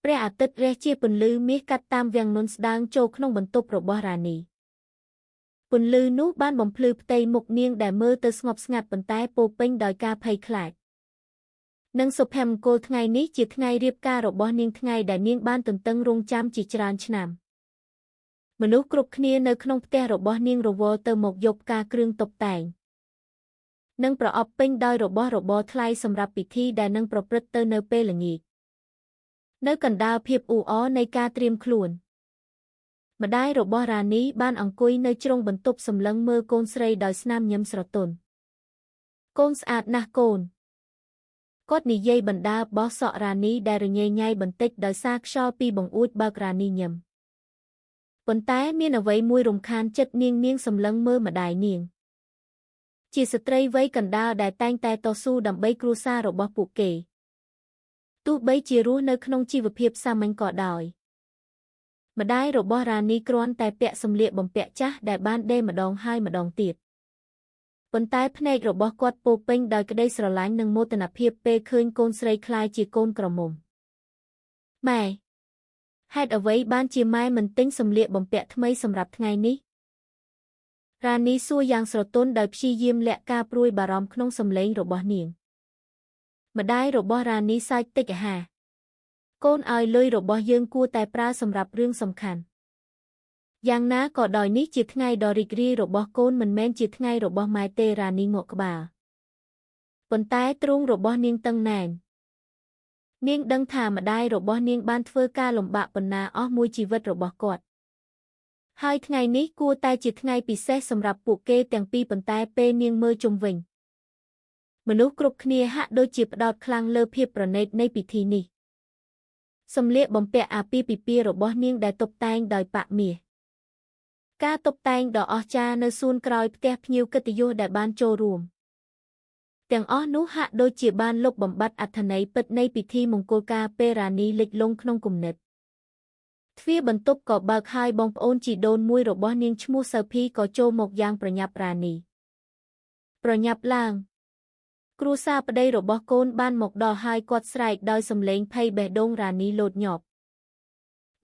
ព្រះអាទិត្យរះជាពន្លឺមាសកាត់តាមវាំងនន់ស្ដើងចូលក្នុងបន្ទប់របស់រានីពន្លឺនោះបានបំភ្លឺផ្ទៃមុខនាងដែលមើលទៅស្ងប់ស្ងាត់ប៉ុន្តែពោរពេញដោយការភ័យខ្លាចនិងសុភមង្គលថ្ងៃនេះជាថ្ងៃរៀបការរបស់នាងថ្ងៃដែលនាងបានទន្ទឹងរង់ចាំជាច្រើនឆ្នាំមនុស្សគ្រប់គ្នានៅក្នុងផ្ទះរបស់នាងរវល់ទៅមកយកផ្កាគ្រឿងតុបតែងនិងប្រអប់ពេញដោយរបស់របរថ្លៃសម្រាប់ពិធីដែលនឹងប្រព្រឹត្តទៅនៅពេលល្ងាចនៅកណ្ដាលភាពអ៊ូអរនៃការត្រៀមខ្លួនម្ដាយរបស់រានីបានអង្គុយនៅជ្រុងបន្ទប់សម្លឹងមើលកូនស្រីដោយស្នាមញឹមស្រទន់កូនស្អាតណាស់កូនគាត់និយាយបណ្ដាបោះសក់រានីដែលរញ៉េញ៉ៃបន្តិចដោយសារខ្យល់ពីបង្អួចបើករានីញឹមប៉ុន្តែមានអ្វីមួយរំខានចិត្តនាងសម្លឹងមើលម្ដាយនាងជាស្ត្រីវ័យកណ្ដាលដែលតែងតែតស៊ូដើម្បីគ្រួសាររបស់ពួកគេទោះបីជារស់នៅក្នុងជីវភាពសាមញ្ញក៏ដោយម្ដាយរបស់រានីគ្រាន់តែពាក់សម្លៀកបំពាក់ចាស់ដែលបានដេរម្ដងហើយម្ដងទៀតប៉ុន្តែភ្នែករបស់គាត់ពោរពេញដោយក្តីស្រឡាញ់និងមោទនភាពពេលឃើញកូនស្រីក្លាយជាកូនក្រមុំម៉ែហេតុអ្វីបានជាម៉ែមិនទិញសម្លៀកបំពាក់ថ្មីសម្រាប់ថ្ងៃនេះរានីសួរយ៉ាងស្រទន់ដោយព្យាយាមលាក់ការព្រួយបារម្ភក្នុងសំឡេងរបស់នាងម្ដាយរបស់រានីសើចតិចអាហារកូនឲ្យលុយរបស់យើងគួរតែប្រើសម្រាប់រឿងសំខាន់យ៉ាងណាក៏ដោយនេះជាថ្ងៃដ៏រីករាយរបស់កូនមិនមែនជាថ្ងៃរបស់ម៉ែទេរានីងក់ក្បាលប៉ុន្តែទ្រូងរបស់នាងតឹងណែននាងដឹងថាម្ដាយរបស់នាងបានធ្វើការលំបាកប៉ុណ្ណាអស់មួយជីវិតរបស់គាត់ហើយថ្ងៃនេះគួរតែជាថ្ងៃពិសេសសម្រាប់ពួកគេទាំងពីរប៉ុន្តែពេលនាងមើលជុំវិញមនុស្សគ្រប់គ្នាហាក់ដូចជាផ្ដោតខ្លាំងលើភាពប្រណីតនៃពិធីនេះសម្លៀកបំពាក់អាពាហ៍ពិពាហ៍របស់នាងដែលតុបតែងដោយប៉ាក់មាសការតុបតែងដ៏អស្ចារ្យនៅសួនក្រោយផ្ទះភ្ញៀវកិត្តិយសដែលបានចូលរួមទាំងអស់នោះហាក់ដូចជាបានលុបបំបាត់អត្ថន័យពិតនៃពិធីមង្គលការពេលរានីលិចលង់ក្នុងគំនិតទ្វារបន្ទប់ក៏បើកហើយបងប្អូនជីដូនមួយរបស់នាងឈ្មោះសើភីក៏ចូលមកយ៉ាងប្រញាប់រានីប្រញាប់ឡើងគ្រួសារប្តីរបស់កូនបានមកដល់ហើយគាត់ស្រែកដោយសំឡេងភ័យបេះដូងរានីលោតញាប់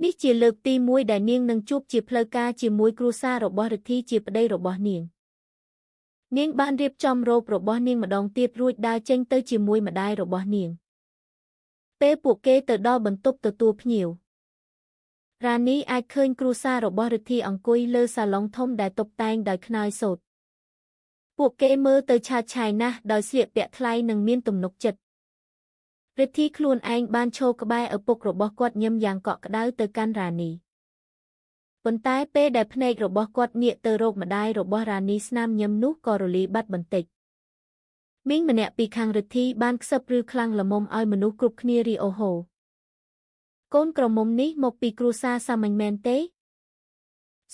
នេះជាលើកទី1ដែលនាងនឹងជួបជាផ្លូវការជាមួយគ្រួសាររបស់រិទ្ធីជាប្តីរបស់នាងបានរៀបចំរ៉ូបរបស់នាងម្ដងទៀតរួចដើរចេញទៅជាមួយម្ដាយរបស់នាងពេលពួកគេទៅដល់បន្ទប់ទទួលភ្ញៀវរានីអាចឃើញគ្រួសាររបស់រិទ្ធីអង្គុយលើសាឡុងធំដែលតុបតែងដោយខ្នើយសូត្រពួកគេមើលទៅឆើតឆាយណាស់ដោយស្លៀកពាក់ថ្លៃនិងមានទំនុកចិត្តរិទ្ធីខ្លួនឯងបានឈរក្បែរឪពុករបស់គាត់ញឹមយ៉ាងកក់ក្ដៅទៅកាន់រានីប៉ុន្តែពេលដែលភ្នែករបស់គាត់ងាកទៅរកម្ដាយរបស់រានីស្នាមញឹមនោះក៏រលាយបាត់បន្តិចមីងម្នាក់ពីខាងរិទ្ធីបានខ្សឹបឬខ្លាំងល្មមឲ្យមនុស្សគ្រប់គ្នារីអូហូកូនក្រមុំនេះមកពីគ្រួសារសាមញ្ញមែនទេ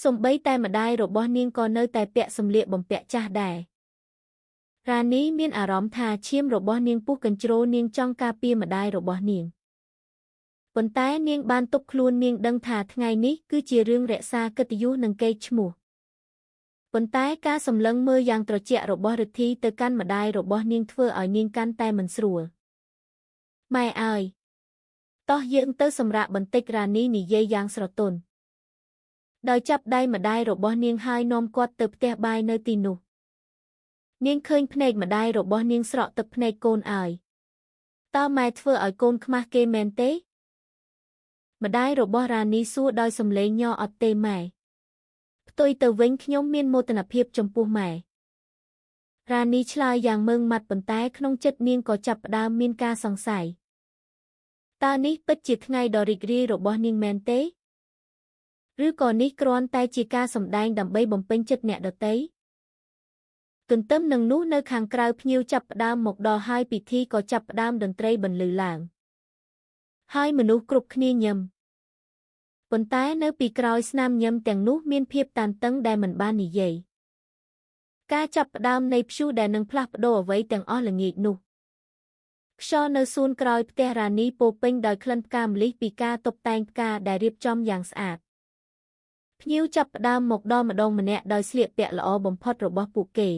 សូម្បីតែម្ដាយរបស់នាងក៏នៅតែពាក់សម្លៀកបំពាក់ចាស់ដែររានីមានអារម្មណ៍ថាឈាមរបស់នាងពុះកញ្ជ្រោលនាងចង់ការពារម្ដាយរបស់នាងប៉ុន្តែនាងបានទប់ខ្លួននាងដឹងថាថ្ងៃនេះគឺជារឿងរក្សាកិត្តិយសនិងកេរ្តិ៍ឈ្មោះប៉ុន្តែការសម្លឹងមើលយ៉ាងត្រជាក់របស់រិទ្ធីទៅកាន់ម្ដាយរបស់នាងធ្វើឲ្យនាងកាន់តែមិនស្រួលម៉ែអើយតោះយើងទៅសម្រាកបន្តិចរានីនិយាយយ៉ាងស្រទន់ដោយចាប់ដៃម្ដាយរបស់នាងហើយនាំគាត់ទៅផ្ទះបាយនៅទីនោះនាងឃើញភ្នែកម្ដាយរបស់នាងស្រក់ទឹកភ្នែកកូនអើយតើម៉ែធ្វើឲ្យកូនខ្មាស់គេមែនទេម្ដាយរបស់រានីសួរដោយសំឡេងញ័រអត់ទេម៉ែផ្ទុយទៅវិញខ្ញុំមានមោទនភាពចំពោះម៉ែរានីឆ្លើយយ៉ាងម៉ឺងម៉ាត់ប៉ុន្តែក្នុងចិត្តនាងក៏ចាប់ផ្ដើមមានការសង្ស័យតើនេះពិតជាថ្ងៃដ៏រីករាយរបស់នាងមែនទេឬក៏នេះគ្រាន់តែជាការសម្ដែងដើម្បីបំពេញចិត្តអ្នកដទៃទន្ទឹមនឹងនោះនៅខាងក្រៅភ្ញៀវចាប់ផ្ដើមមកដល់ហើយពិធីក៏ចាប់ផ្ដើមតន្ត្រីបន្លឺឡើងហើយមនុស្សគ្រប់គ្នាញឹមប៉ុន្តែនៅពីក្រោយស្នាមញឹមទាំងនោះមានភាពតានតឹងដែលមិនបាននិយាយការចាប់ផ្ដើមនៃព្យុះដែលនឹងផ្លាស់ប្ដូរអ្វីទាំងអស់ល្ងាចនោះខ្យល់នៅសួនក្រោយផ្ទះរានីពោរពេញដោយក្លិនផ្កាម្លិះពីការតុបតែងផ្កាដែលរៀបចំយ៉ាងស្អាតភ្ញៀវចាប់ផ្ដើមមកដល់ម្ដងម្នាក់ដោយស្លៀកពាក់ល្អបំផុតរបស់ពួកគេ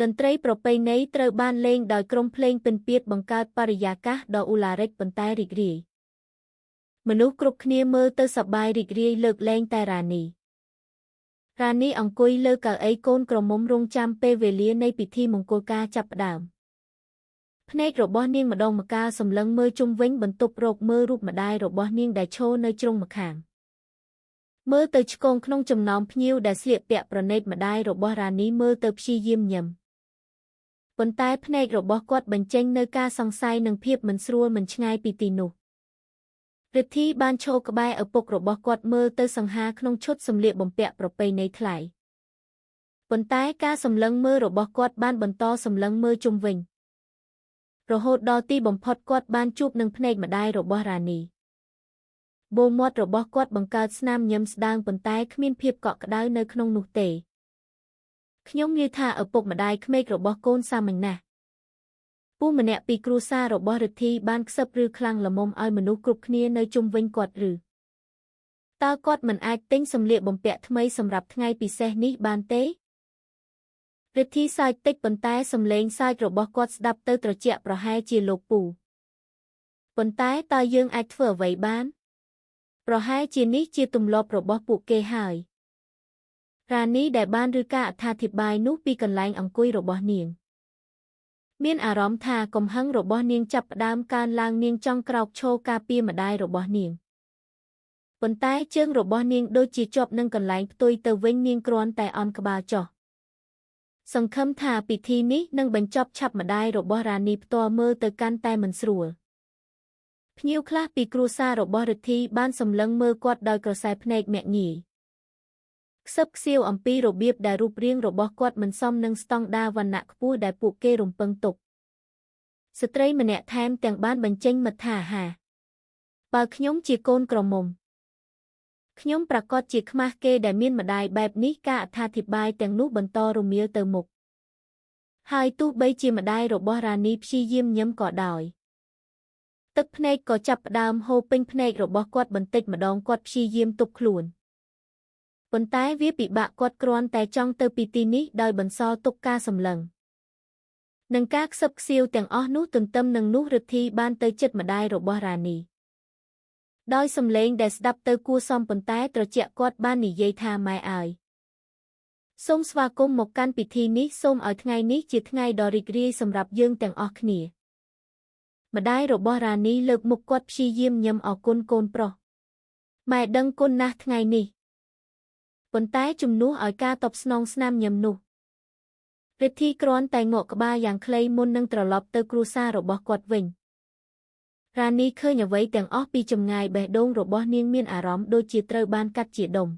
តន្ត្រីប្រពៃណីត្រូវបានលេងដោយក្រុមភ្លេងពិណពាទ្យបង្កើតបរិយាកាសដ៏ឧឡារិកប៉ុន្តែរីករាយ មនុស្សគ្រប់គ្នាមើលទៅសប្បាយរីករាយលើកលែងតែរ៉ានីអង្គុយលើកៅអីកូនក្រមុំរងចាំពេលវេលានៃពិធីមង្គលការចាប់ផ្ដើមភ្នែករបស់នាងម្ដងម្កាលសម្លឹងមើលជុំវិញបន្ទប់រកមើលរូបម្ដាយរបស់នាងដែលឈរនៅជ្រុងម្ខាងមើលទៅឆ្កងក្នុងចំណោមភ្ញៀវដែលស្លៀកពាក់ប្រណិតម្ដាយរបស់រ៉ានីមើលទៅព្យាយាមញឹមប៉ុន្តែភ្នែករបស់គាត់បញ្ចេញនូវការសង្ស័យនិងភាពមិនស្រួលមិនឆ្ងាយពីទីនោះរិទ្ធីបានឈរក្បែរឪពុករបស់គាត់មើលទៅសង្ហាក្នុងឈុតសម្លៀកបំពាក់ប្រពៃណីថ្លៃប៉ុន្តែការសម្លឹងមើលរបស់គាត់បានបន្តសម្លឹងមើលជុំវិញរហូតដល់ទីបំផុតគាត់បានជួបនឹងភ្នែកម្ដាយរបស់រ៉ានីបូរមាត់របស់គាត់បង្កើតស្នាមញញឹមស្ដាងប៉ុន្តែគ្មានភាពកក់ក្ដៅនៅក្នុងនោះទេខ្ញុំនិយាយថាឪពុកម្ដាយក្មេករបស់កូនសាមញ្ញណាស់ពូម្នាក់ពីគ្រួសាររបស់រិទ្ធីបានខ្សឹបឬខ្លាំងល្មមឲ្យមនុស្សគ្រប់គ្នានៅជុំវិញគាត់ឬតើគាត់មិនអាចទិញសម្លៀកបំពាក់ថ្មីសម្រាប់ថ្ងៃពិសេសនេះបានទេរិទ្ធីសើចតិចប៉ុន្តែសំឡេងសើចរបស់គាត់ស្ដាប់ទៅត្រជាក់ប្រហែលជាលោកពូប៉ុន្តែតើយើងអាចធ្វើអ្វីបានប្រហែលជានេះជាទម្លាប់របស់ពួកគេហើយរ៉ានីដែលបានឬការអត្ថាធិប្បាយនោះពីកន្លែងអង្គុយរបស់នាងមានអារម្មណ៍ថាកំហឹងរបស់នាងចាប់ផ្ដើមកើនឡើងនាងចង់ក្រោកឈរការពារម្ដាយរបស់នាងប៉ុន្តែជើងរបស់នាងដូចជាជាប់នឹងកន្លែងផ្ទុយទៅវិញនាងគ្រាន់តែអន់ក្បាលចុះសង្ឃឹមថាពិធីនេះនឹងបញ្ចប់ឆាប់ម្ដាយរបស់រ៉ានីផ្ទាល់មើលទៅកាន់តែមិនស្រួលភ្ញៀវខ្លះពីគ្រួសាររបស់រិទ្ធីបានសម្លឹងមើលគាត់ដោយក្រសែភ្នែកមាក់ងាយខ្សឹបខ្សៀវអំពីរបៀបដែលរូបរាងរបស់គាត់មិនសមនឹងស្តង់ដារវណ្ណៈខ្ពស់ដែលពួកគេរំពឹងទុកស្ត្រីម្នាក់ថែមទាំងបានបញ្ចេញមតិថាហាបើខ្ញុំជាកូនក្រមុំខ្ញុំប្រកាសជាខ្មាស់គេដែលមានម្ដាយបែបនេះការអត្ថាធិប្បាយទាំងនោះបន្តរមៀលទៅមុខហើយទោះបីជាម្ដាយរបស់រ៉ានីព្យាយាមញឹមក៏ដោយទឹកភ្នែកក៏ចាប់ផ្ដើមហូរពេញភ្នែករបស់គាត់បន្តិចម្ដងគាត់ព្យាយាមទប់ខ្លួនប៉ុន្តែវាពិបាកគាត់គ្រាន់តែចង់ទៅពីទីនេះដោយបន្សល់ទុកការសម្លឹងនឹងការខ្សឹបខ្សៀវទាំងអស់នោះទន្ទឹមនឹងនោះរិទ្ធីបានទៅជិតម្ដាយរបស់រ៉ានីដោយសំឡេងដែលស្ដាប់ទៅគួរសមប៉ុន្តែត្រជាក់គាត់បាននិយាយថាម៉ែអើយសូមស្វាគមន៍មកកាន់ពិធីនេះសូមឲ្យថ្ងៃនេះជាថ្ងៃដ៏រីករាយសម្រាប់យើងទាំងអស់គ្នាម្ដាយរបស់រ៉ានីលើកមុខគាត់ព្យាយាមញឹមអរគុណកូនប្រុសម៉ែដឹងគុណណាស់ថ្ងៃនេះប៉ុន្តែជំនួសឲ្យការតបស្នងស្នាមញឹមនោះរិទ្ធីគ្រាន់តែងក់ក្បាលយ៉ាងខ្លីមុននឹងត្រឡប់ទៅគ្រួសាររបស់គាត់វិញរ៉ានីឃើញអ្វីទាំងអស់ពីចម្ងាយបេះដូងរបស់នាងមានអារម្មណ៍ដូចជាត្រូវបានកាត់ជាដុំ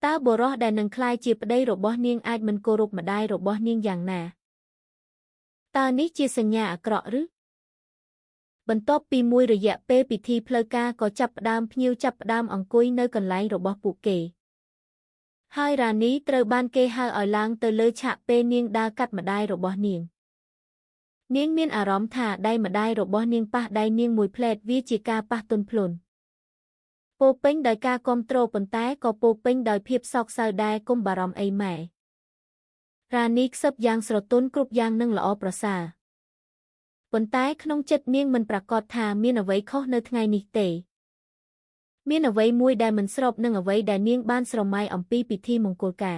តើបុរសដែលនឹងក្លាយជាប្តីរបស់នាងអាចមិនគោរពម្ដាយរបស់នាងយ៉ាងណាតើនេះជាសញ្ញាអាក្រក់ឬបន្ទាប់ពីមួយរយៈពេលពិធីផ្លូវការក៏ចាប់ផ្ដើមភ្ញៀវចាប់ផ្ដើមអង្គុយនៅកន្លែងរបស់ពួកគេហើយរ៉ានីត្រូវបានគេហៅឲ្យឡើងទៅលើឆាកពេលនាងដើរកាត់ម្ដាយរបស់នាងមានអារម្មណ៍ថាដៃម្ដាយរបស់នាងប៉ះដៃនាងមួយផ្លែតវាជាការប៉ះទន់ភ្លន់ពោពេញដោយការគាំទ្រប៉ុន្តែក៏ពោពេញដោយភាពសោកសៅដែរកុំបារម្ភអីម៉ែរ៉ានីខ្សឹបយ៉ាងស្រទន់គ្រប់យ៉ាងនឹងល្អប្រសើរប៉ុន្តែក្នុងចិត្តនាងមិនប្រកាសថាមានអ្វីខុសនៅថ្ងៃនេះទេមានអ្វីមួយដែលមិនស្របនឹងអ្វីដែលនាងបានស្រមៃអំពីពិធីមង្គលកា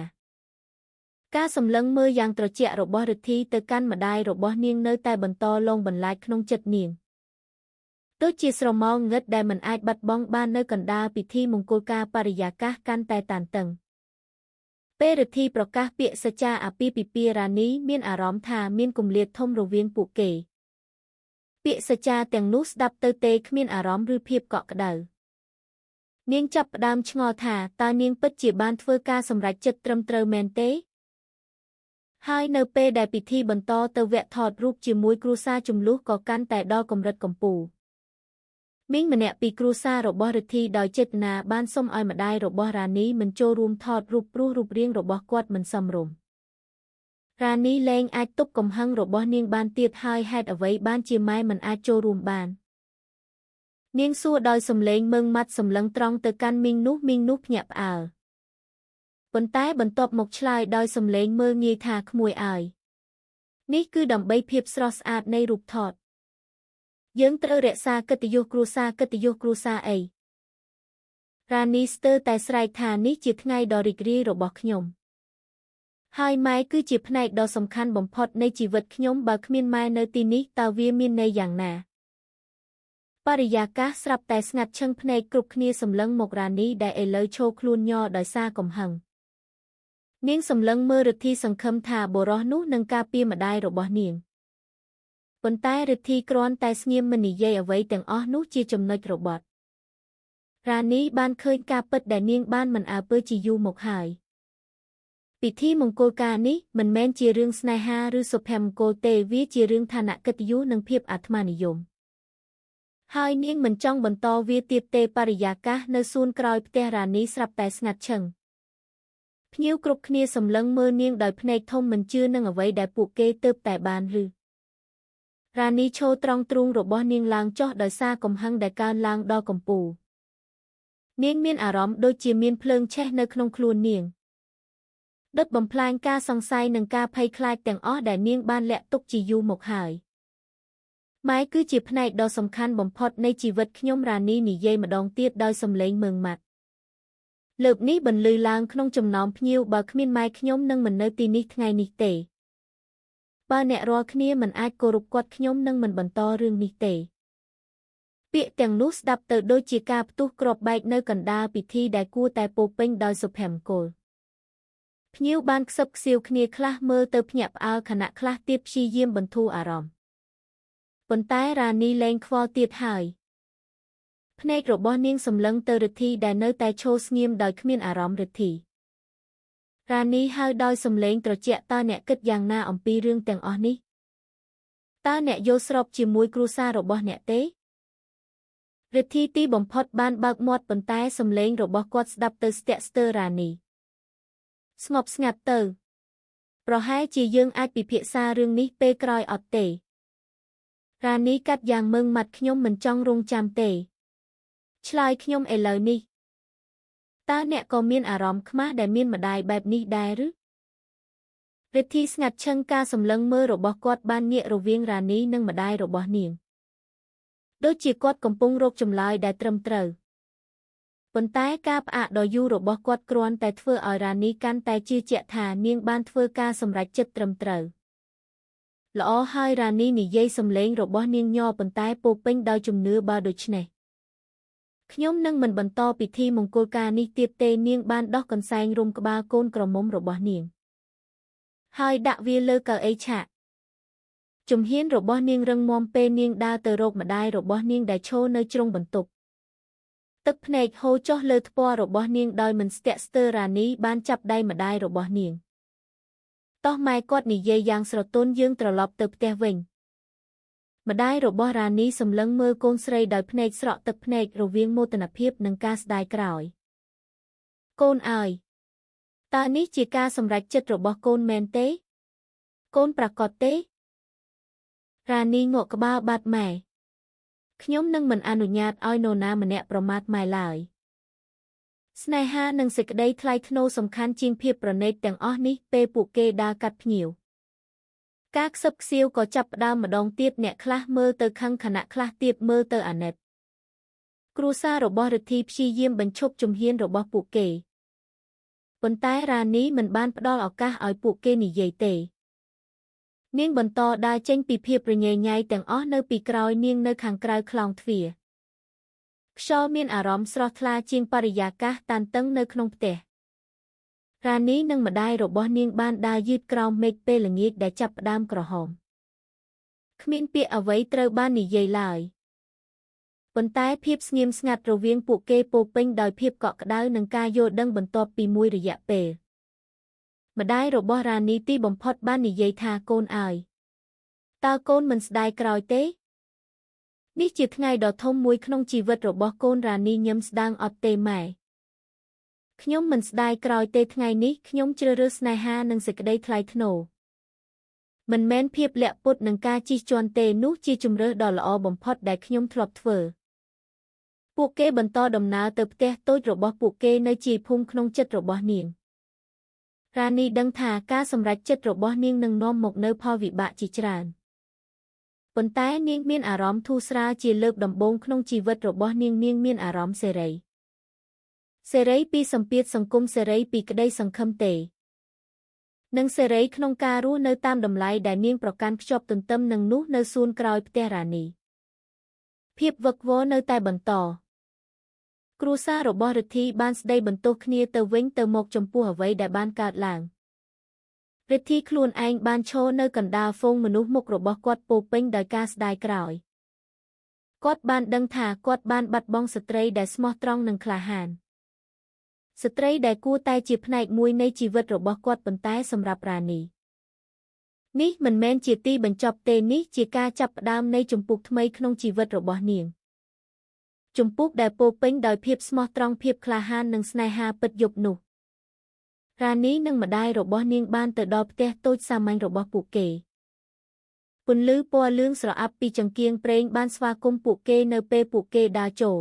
រសម្លឹងមើលយ៉ាងត្រជាក់របស់រិទ្ធីទៅកាន់ម្ដាយរបស់នាងនៅតែបន្តលងបន្លាចក្នុងចិត្តនាងដូចជាស្រមោលងឹតដែលមិនអាចបាត់បង់បាននៅកណ្ដាលពិធីមង្គលការបរិយាកាសកាន់តែតានតឹងពេលរិទ្ធីប្រកាសពាក្យសច្ចាអាពាហ៍ពិពាហ៍រ៉ានីមានអារម្មណ៍ថាមានគម្លាតធំរវាងពួកគេពាក្យសច្ចាទាំងនោះស្ដាប់ទៅទេគ្មានអារម្មណ៍ឬភាពកក់ក្ដៅនាងចាប់ផ្ដើមឆ្ងល់ថាតើនាងពិតជាបានធ្វើការសម្រេចចិត្តត្រឹមត្រូវមែនទេហើយនៅពេលដែលពិធីបន្តទៅវគ្គថតរូបជាមួយគ្រួសារជម្លោះក៏កាន់តែដល់កម្រិតកំពូលមីងម្នាក់ពីគ្រួសាររបស់រិទ្ធីដោយចេតនាបានសុំឲ្យម្ដាយរបស់រ៉ានីមិនចូលរួមថតរូបព្រោះរូបរាងរបស់គាត់មិនសមរម្យរ៉ានីលែងអាចទប់កំហឹងរបស់នាងបានទៀតហើយហេតុអ្វីបានជាម៉ែមិនអាចចូលរួមបាននាងសួរដោយសំឡេងមើងម៉ាត់សម្លឹងត្រង់ទៅកាន់មីងនោះភ្ញាក់ផ្អើលប៉ុន្តែបន្ទាប់មកឆ្លើយដោយសំឡេងមើលងាយថាក្មួយអើយនេះគឺដើម្បីភាពស្រស់ស្អាតនៃរូបថត យើងត្រូវរក្សាកិត្តិយសគ្រួសារកិត្តិយសគ្រួសារអីរ៉ានីស្ទើរតែស្រែកថានេះជាថ្ងៃដ៏រីករាយរបស់ខ្ញុំហើយម៉ែគឺជាផ្នែកដ៏សំខាន់បំផុតនៃជីវិតខ្ញុំបើគ្មានម៉ែនៅទីនេះតើវាមានន័យយ៉ាងណាបរិយាកាសស្រាប់តែស្ងាត់ឈឹងភ្នែកគ្រប់គ្នាសម្លឹងមករ៉ានីដែលឥឡូវឈរខ្លួនញ័រដោយសារកំហឹងនាងសម្លឹងមើលរិទ្ធីសង្ឃឹមថាបុរសនោះនឹងការពារម្ដាយរបស់នាងប៉ុន្តែរិទ្ធីគ្រាន់តែស្ងៀមមិននិយាយអ្វីទាំងអស់នោះជាចំណុចរបត់រ៉ានីបានឃើញការពិតដែលនាងបានមិនអើពើជាយូរមកហើយពិធីមង្គលការនេះមិនមែនជារឿងស្នេហាឬសុភមង្គលទេវាជារឿងឋានៈកិត្តិយសនិងភាពអាត្មានិយមហើយនាងមិនចង់បន្តវាទៀតទេបរិយាកាសនៅសួនក្រោយផ្ទះរ៉ានីស្រាប់តែស្ងាត់ឈឹងភ្ញៀវគ្រប់គ្នាសម្លឹងមើលនាងដោយភ្នែកធំមិនជឿនឹងអ្វីដែលពួកគេទើបតែបានឮរ៉ានីឈរត្រង់ទ្រូងរបស់នាងឡើងចុះដោយសារកំហឹងដែលកើនឡើងដល់កំពូលនាងមានអារម្មណ៍ដូចជាមានភ្លើងឆេះនៅក្នុងខ្លួននាងដុតបំផ្លាញការសង្ស័យនិងការភ័យខ្លាចទាំងអស់ដែលនាងបានលាក់ទុកជាយូរមកហើយម៉ែគឺជាផ្នែកដ៏សំខាន់បំផុតនៃជីវិតខ្ញុំរ៉ានីនិយាយម្ដងទៀតដោយសំឡេងម៉ឺងម៉ាត់លើកនេះបន្លឺឡើងក្នុងចំណោមភ្ញៀវបើគ្មានម៉ែខ្ញុំនឹងមិននៅទីនេះថ្ងៃនេះទេបើអ្នករាល់គ្នាមិនអាចគោរពគាត់ខ្ញុំនឹងមិនបន្តរឿងនេះទេពាក្យទាំងនោះស្ដាប់ទៅដូចជាការផ្ទុះគ្រាប់បែកនៅកណ្ដាលពិធីដែលគួរតែពោពេញដោយសុភមង្គលភ្ញៀវបានខ្សឹបខ្សៀវគ្នាខ្លះមើលទៅភ្ញាក់ផ្អើលខណៈខ្លះទៀតព្យាយាមបន្ធូរអារម្មណ៍ប៉ុន្តែរ៉ានីលែងខ្វល់ទៀតហើយភ្នែករបស់នាងសម្លឹងទៅរិទ្ធីដែលនៅតែឈរស្ងៀមដោយគ្មានអារម្មណ៍រិទ្ធីរ៉ានីហៅដោយសំឡេងត្រជាក់តើអ្នកគិតយ៉ាងណាអំពីរឿងទាំងអស់នេះតើអ្នកយល់ស្របជាមួយគ្រួសាររបស់អ្នកទេរិទ្ធីទីបំផុតបានបើកមាត់ប៉ុន្តែសំឡេងរបស់គាត់ស្ដាប់ទៅស្ទាក់ស្ទើររ៉ានីស្ងប់ស្ងាត់ទៅប្រហែលជាយើងអាចពិភាក្សារឿងនេះពេលក្រោយអត់ទេរ៉ានីកាត់យ៉ាងម៉ឺងម៉ាត់ខ្ញុំមិនចង់រង់ចាំទេឆ្លើយខ្ញុំឥឡូវនេះតើអ្នកក៏មានអារម្មណ៍ខ្មាស់ដែលមានម្ដាយបែបនេះដែរឬរិទ្ធីស្ងាត់ឈឹងការសម្លឹងមើលរបស់គាត់បានងាករវាងរ៉ានីនិងម្ដាយរបស់នាងដូចជាគាត់កំពុងរកចម្លើយដែលត្រឹមត្រូវប៉ុន្តែការផ្អាកដ៏យូររបស់គាត់គ្រាន់តែធ្វើឲ្យរ៉ានីកាន់តែជឿជាក់ថានាងបានធ្វើការសម្រេចចិត្តត្រឹមត្រូវល្អហើយរ៉ានីនិយាយសំឡេងរបស់នាងញ័រប៉ុន្តែពោពេញដោយជំនឿបើដូច្នេះខ្ញុំនឹងមិនបន្តពិធីមង្គលការនេះទៀតទេនាងបានដោះកន្សែងរុំក្បាលកូនក្រមុំរបស់នាងហើយដាក់វាលើកៅអីឆាកជំហានរបស់នាងរឹងមាំពេលនាងដើរទៅរកម្ដាយរបស់នាងដែលឈរនៅជ្រុងបន្ទប់ទឹកភ្នែកហូរចុះលើថ្ពាល់របស់នាងដោយមិនស្ទាក់ស្ទើររ៉ានីបានចាប់ដៃម្ដាយរបស់នាងតោះម៉ែគាត់និយាយយ៉ាងស្រទន់យើងត្រឡប់ទៅផ្ទះវិញម្ដាយរបស់រ៉ានីសម្លឹងមើលកូនស្រីដោយភ្នែកស្រក់ទឹកភ្នែករវាងមោទនភាពនិងការស្ដាយក្រោយកូនអើយតើនេះជាការសម្រេចចិត្តរបស់កូនមែនទេកូនប្រាកដទេរ៉ានីងក់ក្បាលបាត់ម៉ែខ្ញុំនឹងមិនអនុញ្ញាតឲ្យនរណាម្នាក់ប្រមាថម៉ែឡើយស្នេហានិងសេចក្តីថ្លៃថ្នូរសំខាន់ជាងភាពប្រណីតទាំងអស់នេះពេលពួកគេដើរកាត់ភ្ញៀវការខ្សឹបខ្សៀវក៏ចាប់ផ្ដើមម្ដងទៀតអ្នកខ្លះមើលទៅខឹងខណៈខ្លះទៀតមើលទៅអាណិតគ្រួសាររបស់រិទ្ធីព្យាយាមបញ្ឈប់ជំហានរបស់ពួកគេប៉ុន្តែរ៉ានីមិនបានផ្ដល់ឱកាសឲ្យពួកគេនិយាយទេនាងបន្តដើរចេញពីភាពរញ៉េញ៉ៃទាំងអស់នៅពីក្រោយនាងនៅខាងក្រៅខ្លោងទ្វារខ្យល់មានអារម្មណ៍ស្រស់ថ្លាជាងបរិយាកាសតានតឹងនៅក្នុងផ្ទះរ៉ានីនិងម្ដាយរបស់នាងបានដើរយឺតក្រោមមេឃពេលល្ងាចដែលចាប់ផ្ដើមក្រហមគ្មានពាក្យអ្វីត្រូវបាននិយាយឡើយប៉ុន្តែភាពស្ងៀមស្ងាត់រវាងពួកគេពោពេញដោយភាពកក់ក្ដៅនិងការយល់ដឹងបន្ទាប់ពីមួយរយៈពេលម្ដាយរបស់រ៉ានីទីបំផុតបាននិយាយថាកូនអើយតើកូនមិនស្ដាយក្រោយទេនេះជាថ្ងៃដ៏ធំមួយក្នុងជីវិតរបស់កូនរ៉ានីញឹមស្ដាងអត់ទេម៉ែខ្ញុំមិនស្ដាយក្រោយទេថ្ងៃនេះខ្ញុំជ្រើសរើសស្នេហានិងសេចក្តីថ្លៃថ្នូរមិនមែនភាពលាក់ពុតនឹងការជិះជាន់ទេនោះជាជម្រើសដ៏ល្អបំផុតដែលខ្ញុំធ្លាប់ធ្វើពួកគេបន្តដំណើរទៅផ្ទះតូចរបស់ពួកគេនៅជាយភូមិក្នុងចិត្តរបស់នាងរ៉ានីដឹងថាការសម្រេចចិត្តរបស់នាងនឹងនាំមកនូវផលវិបាកជាច្រើន ប៉ុន្តែនាងមានអារម្មណ៍ធូរស្រាលជាលើកដំបូងក្នុងជីវិតរបស់នាងមានអារម្មណ៍សេរីពីសម្ពាធសង្គមសេរីពីក្តីសង្ឃឹមទេនិងសេរីក្នុងការរស់នៅតាមតម្លៃដែលនាងប្រកាន់ខ្ជាប់ទន្ទឹមនឹងនោះនៅសួនក្រោយផ្ទះរ៉ានីភាពវឹកវរនៅតែបន្តគ្រួសាររបស់រិទ្ធីបានស្ដីបន្ទោសគ្នាទៅវិញទៅមកចំពោះអ្វីដែលបានកើតឡើងរិទ្ធីខ្លួនឯងបានឈរនៅកណ្ដាលហ្វូងមនុស្សមុខរបស់គាត់ពោពេញដោយការស្ដាយក្រោយគាត់បានដឹងថាគាត់បានបាត់បង់ស្ត្រីដែលស្មោះត្រង់និងក្លាហានស្ត្រីដែលគួរតែជាផ្នែកមួយនៃជីវិតរបស់គាត់ប៉ុន្តែសម្រាប់រ៉ានីនេះមិនមែនជាទីបញ្ចប់ទេនេះជាការចាប់ផ្ដើមនៃជំពូកថ្មីក្នុងជីវិតរបស់នាងជំពូកដែលពោពេញដោយភាពស្មោះត្រង់ភាពក្លាហាននិងស្នេហាពិតយប់នោះរ៉ានីនិងម្ដាយរបស់នាងបានទៅដល់ផ្ទះតូចសាមញ្ញរបស់ពួកគេពន្លឺពណ៌លឿងស្រអាប់ពីចង្កៀងប្រេងបានស្វាគមន៍ពួកគេនៅពេលពួកគេដើរចូល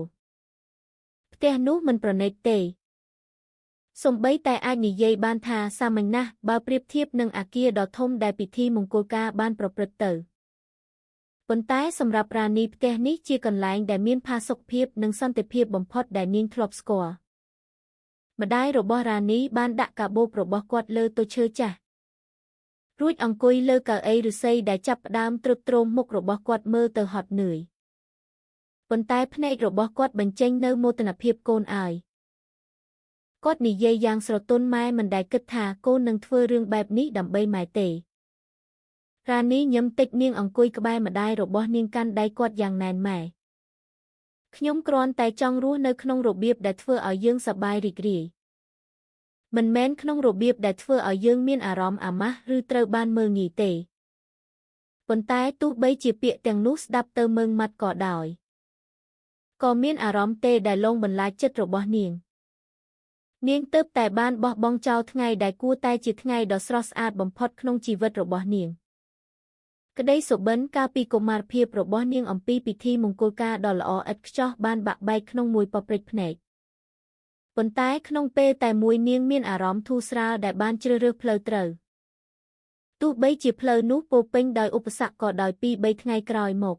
ផ្ទះនោះមិនប្រណីតទេសូម្បីតែអាចនិយាយបានថាសាមញ្ញណាស់បើប្រៀបធៀបនឹងអគារដ៏ធំដែលពិធីមង្គលការបានប្រព្រឹត្តទៅប៉ុន្តែសម្រាប់រ៉ានីផ្ទះនេះជាកន្លែងដែលមានផាសុកភាពនិងសន្តិភាពបំផុតដែលនាងធ្លាប់ស្គាល់ម្ដាយរបស់រ៉ានីបានដាក់កាបូបរបស់គាត់លើតុឈើចាស់រួចអង្គុយលើកៅអីឫស្សីដែលចាប់ផ្ដើមទ្រុឌទ្រោមមុខរបស់គាត់មើលទៅហត់នឿយប៉ុន្តែភ្នែករបស់គាត់បញ្ចេញនូវមោទនភាពកូនឲ្យគាត់និយាយយ៉ាងស្រទន់ម៉ែមិនដែលគិតថាកូននឹងធ្វើរឿងបែបនេះដើម្បីម៉ែទេរ៉ានីញឹមតិចនាងអង្គុយក្បែរម្ដាយរបស់នាងកាន់ដៃគាត់យ៉ាងណែនម៉ែខ្ញុំគ្រាន់តែចង់រស់នៅក្នុងរបៀបដែលធ្វើឲ្យយើងសប្បាយរីករាយមិនមែនក្នុងរបៀបដែលធ្វើឲ្យយើងមានអារម្មណ៍អាម៉ាស់ឬត្រូវបានមើលងាយទេប៉ុន្តែទោះបីជាពាក្យទាំងនោះស្ដាប់ទៅម៉ឺងម៉ាត់ក៏ដោយក៏មានអារម្មណ៍ទេដែលលងបន្លាចចិត្តរបស់នាងទើបតែបានបោះបង់ចោលថ្ងៃដែលគួរតែជាថ្ងៃដ៏ស្រស់ស្អាតបំផុតក្នុងជីវិតរបស់នាងក្តីសុបិនកាលពីកុមារភាពរបស់នាងអំពីពិធីមង្គលការដ៏ល្អឥតខ្ចោះបានបាក់បែកក្នុងមួយប៉ព្រិចភ្នែកប៉ុន្តែក្នុងពេលតែមួយនាងមានអារម្មណ៍ធូរស្រាលដែលបានជ្រើសរើសផ្លូវត្រូវទោះបីជាផ្លូវនោះពោពេញដោយឧបសគ្គក៏ដោយ2-3ថ្ងៃក្រោយមក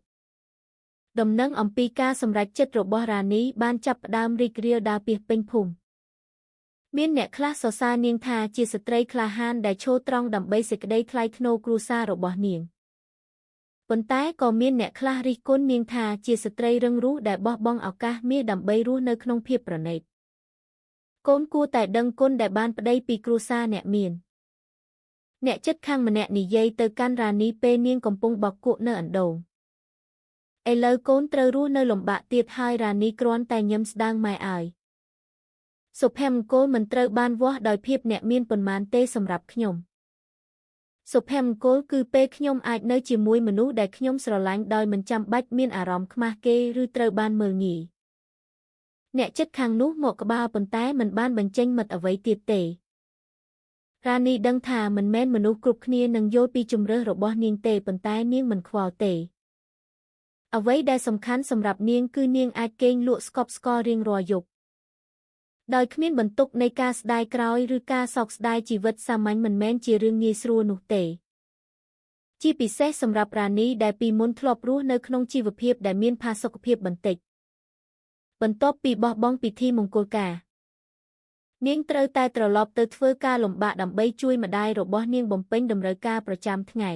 ដំណឹងអំពីការសម្រេចចិត្តរបស់រ៉ានីបានចាប់ផ្ដើមរីករាលដាលពាសពេញភូមិមានអ្នកខ្លះសរសើរនាងថាជាស្ត្រីក្លាហានដែលឈរត្រង់ដើម្បីសេចក្តីថ្លៃថ្នូរគ្រួសាររបស់នាងប៉ុន្តែក៏មានអ្នកខ្លះរិះគន់នាងថាជាស្ត្រីរឹងរូសដែលបោះបង់ឱកាសមាសដើម្បីរស់នៅក្នុងភាពប្រណីតកូនគួរតែដឹងគុណដែលបានប្តីពីគ្រួសារអ្នកមានអ្នកជិតខាងម្នាក់និយាយទៅកាន់រ៉ានីពេលនាងកំពុងបោកគក់នៅអណ្ដូងឥឡូវកូនត្រូវរស់នៅលំបាកទៀតហើយរ៉ានីគ្រាន់តែញឹមស្ដាងម៉ែឲ្យសុភមង្គលមិនត្រូវបានវាស់ដោយភាពអ្នកមានប៉ុន្មានទេសម្រាប់ខ្ញុំសុភមង្គលគឺពេលខ្ញុំអាចនៅជាមួយមនុស្សដែលខ្ញុំស្រឡាញ់ដោយមិនចាំបាច់មានអារម្មណ៍ខ្មាស់គេឬត្រូវបានមើលងាយអ្នកជិតខាងនោះមកក្បាលប៉ុន្តែមិនបានបញ្ចេញមិត្តអ្វីទៀតទេរ៉ានីដឹងថាមិនមែនមនុស្សគ្រប់គ្នានឹងយល់ពីជម្រើសរបស់នាងទេប៉ុន្តែនាងមិនខ្វល់ទេអ្វីដែលសំខាន់សម្រាប់នាងគឺនាងអាចគេងលក់ស្កប់ស្កល់រៀងរាល់យប់ដោយគ្មានបន្ទុកនៃការស្ដាយក្រោយឬការសោកស្ដាយជីវិតសាមញ្ញមិនមែនជារឿងងាយស្រួលនោះទេជាពិសេសសម្រាប់រ៉ានីដែលពីមុនធ្លាប់រស់នៅក្នុងជីវភាពដែលមានផាសុកភាពបន្តិចបន្ទាប់ពីបោះបង់ពិធីមង្គលការនាងត្រូវតែត្រឡប់ទៅធ្វើការលំបាកដើម្បីជួយម្ដាយរបស់នាងបំពេញតម្រូវការប្រចាំថ្ងៃ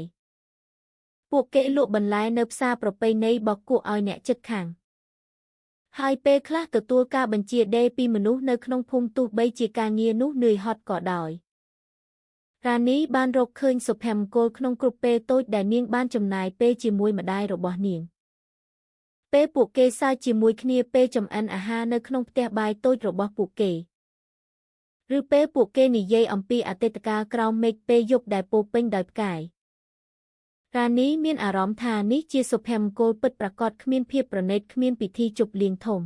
ពួកគេលក់បន្លែនៅផ្សារប្រពៃណីបោកគក់ឲ្យអ្នកជិតខាងហើយពេលខ្លះទទួលការបញ្ជាដេរពីមនុស្សនៅក្នុងភូមិទោះបីជាការងារនោះនឿយហត់ក៏ដោយរ៉ានីបានរកឃើញសុភមង្គលក្នុងគ្រប់ពេលតូចដែលនាងបានចំណាយពេលជាមួយម្ដាយរបស់នាងពេលពួកគេសើចជាមួយគ្នាពេលចម្អិនអាហារនៅក្នុងផ្ទះបាយតូចរបស់ពួកគេឬពេលពួកគេនិយាយអំពីអតីតកាលក្រោមមេឃពេលយប់ដែលពោពេញដោយផ្កាយរ៉ានីមានអារម្មណ៍ថានេះជាសុភមង្គលពិតប្រាកដគ្មានភាពប្រណីតគ្មានពិធីជប់លៀងធំ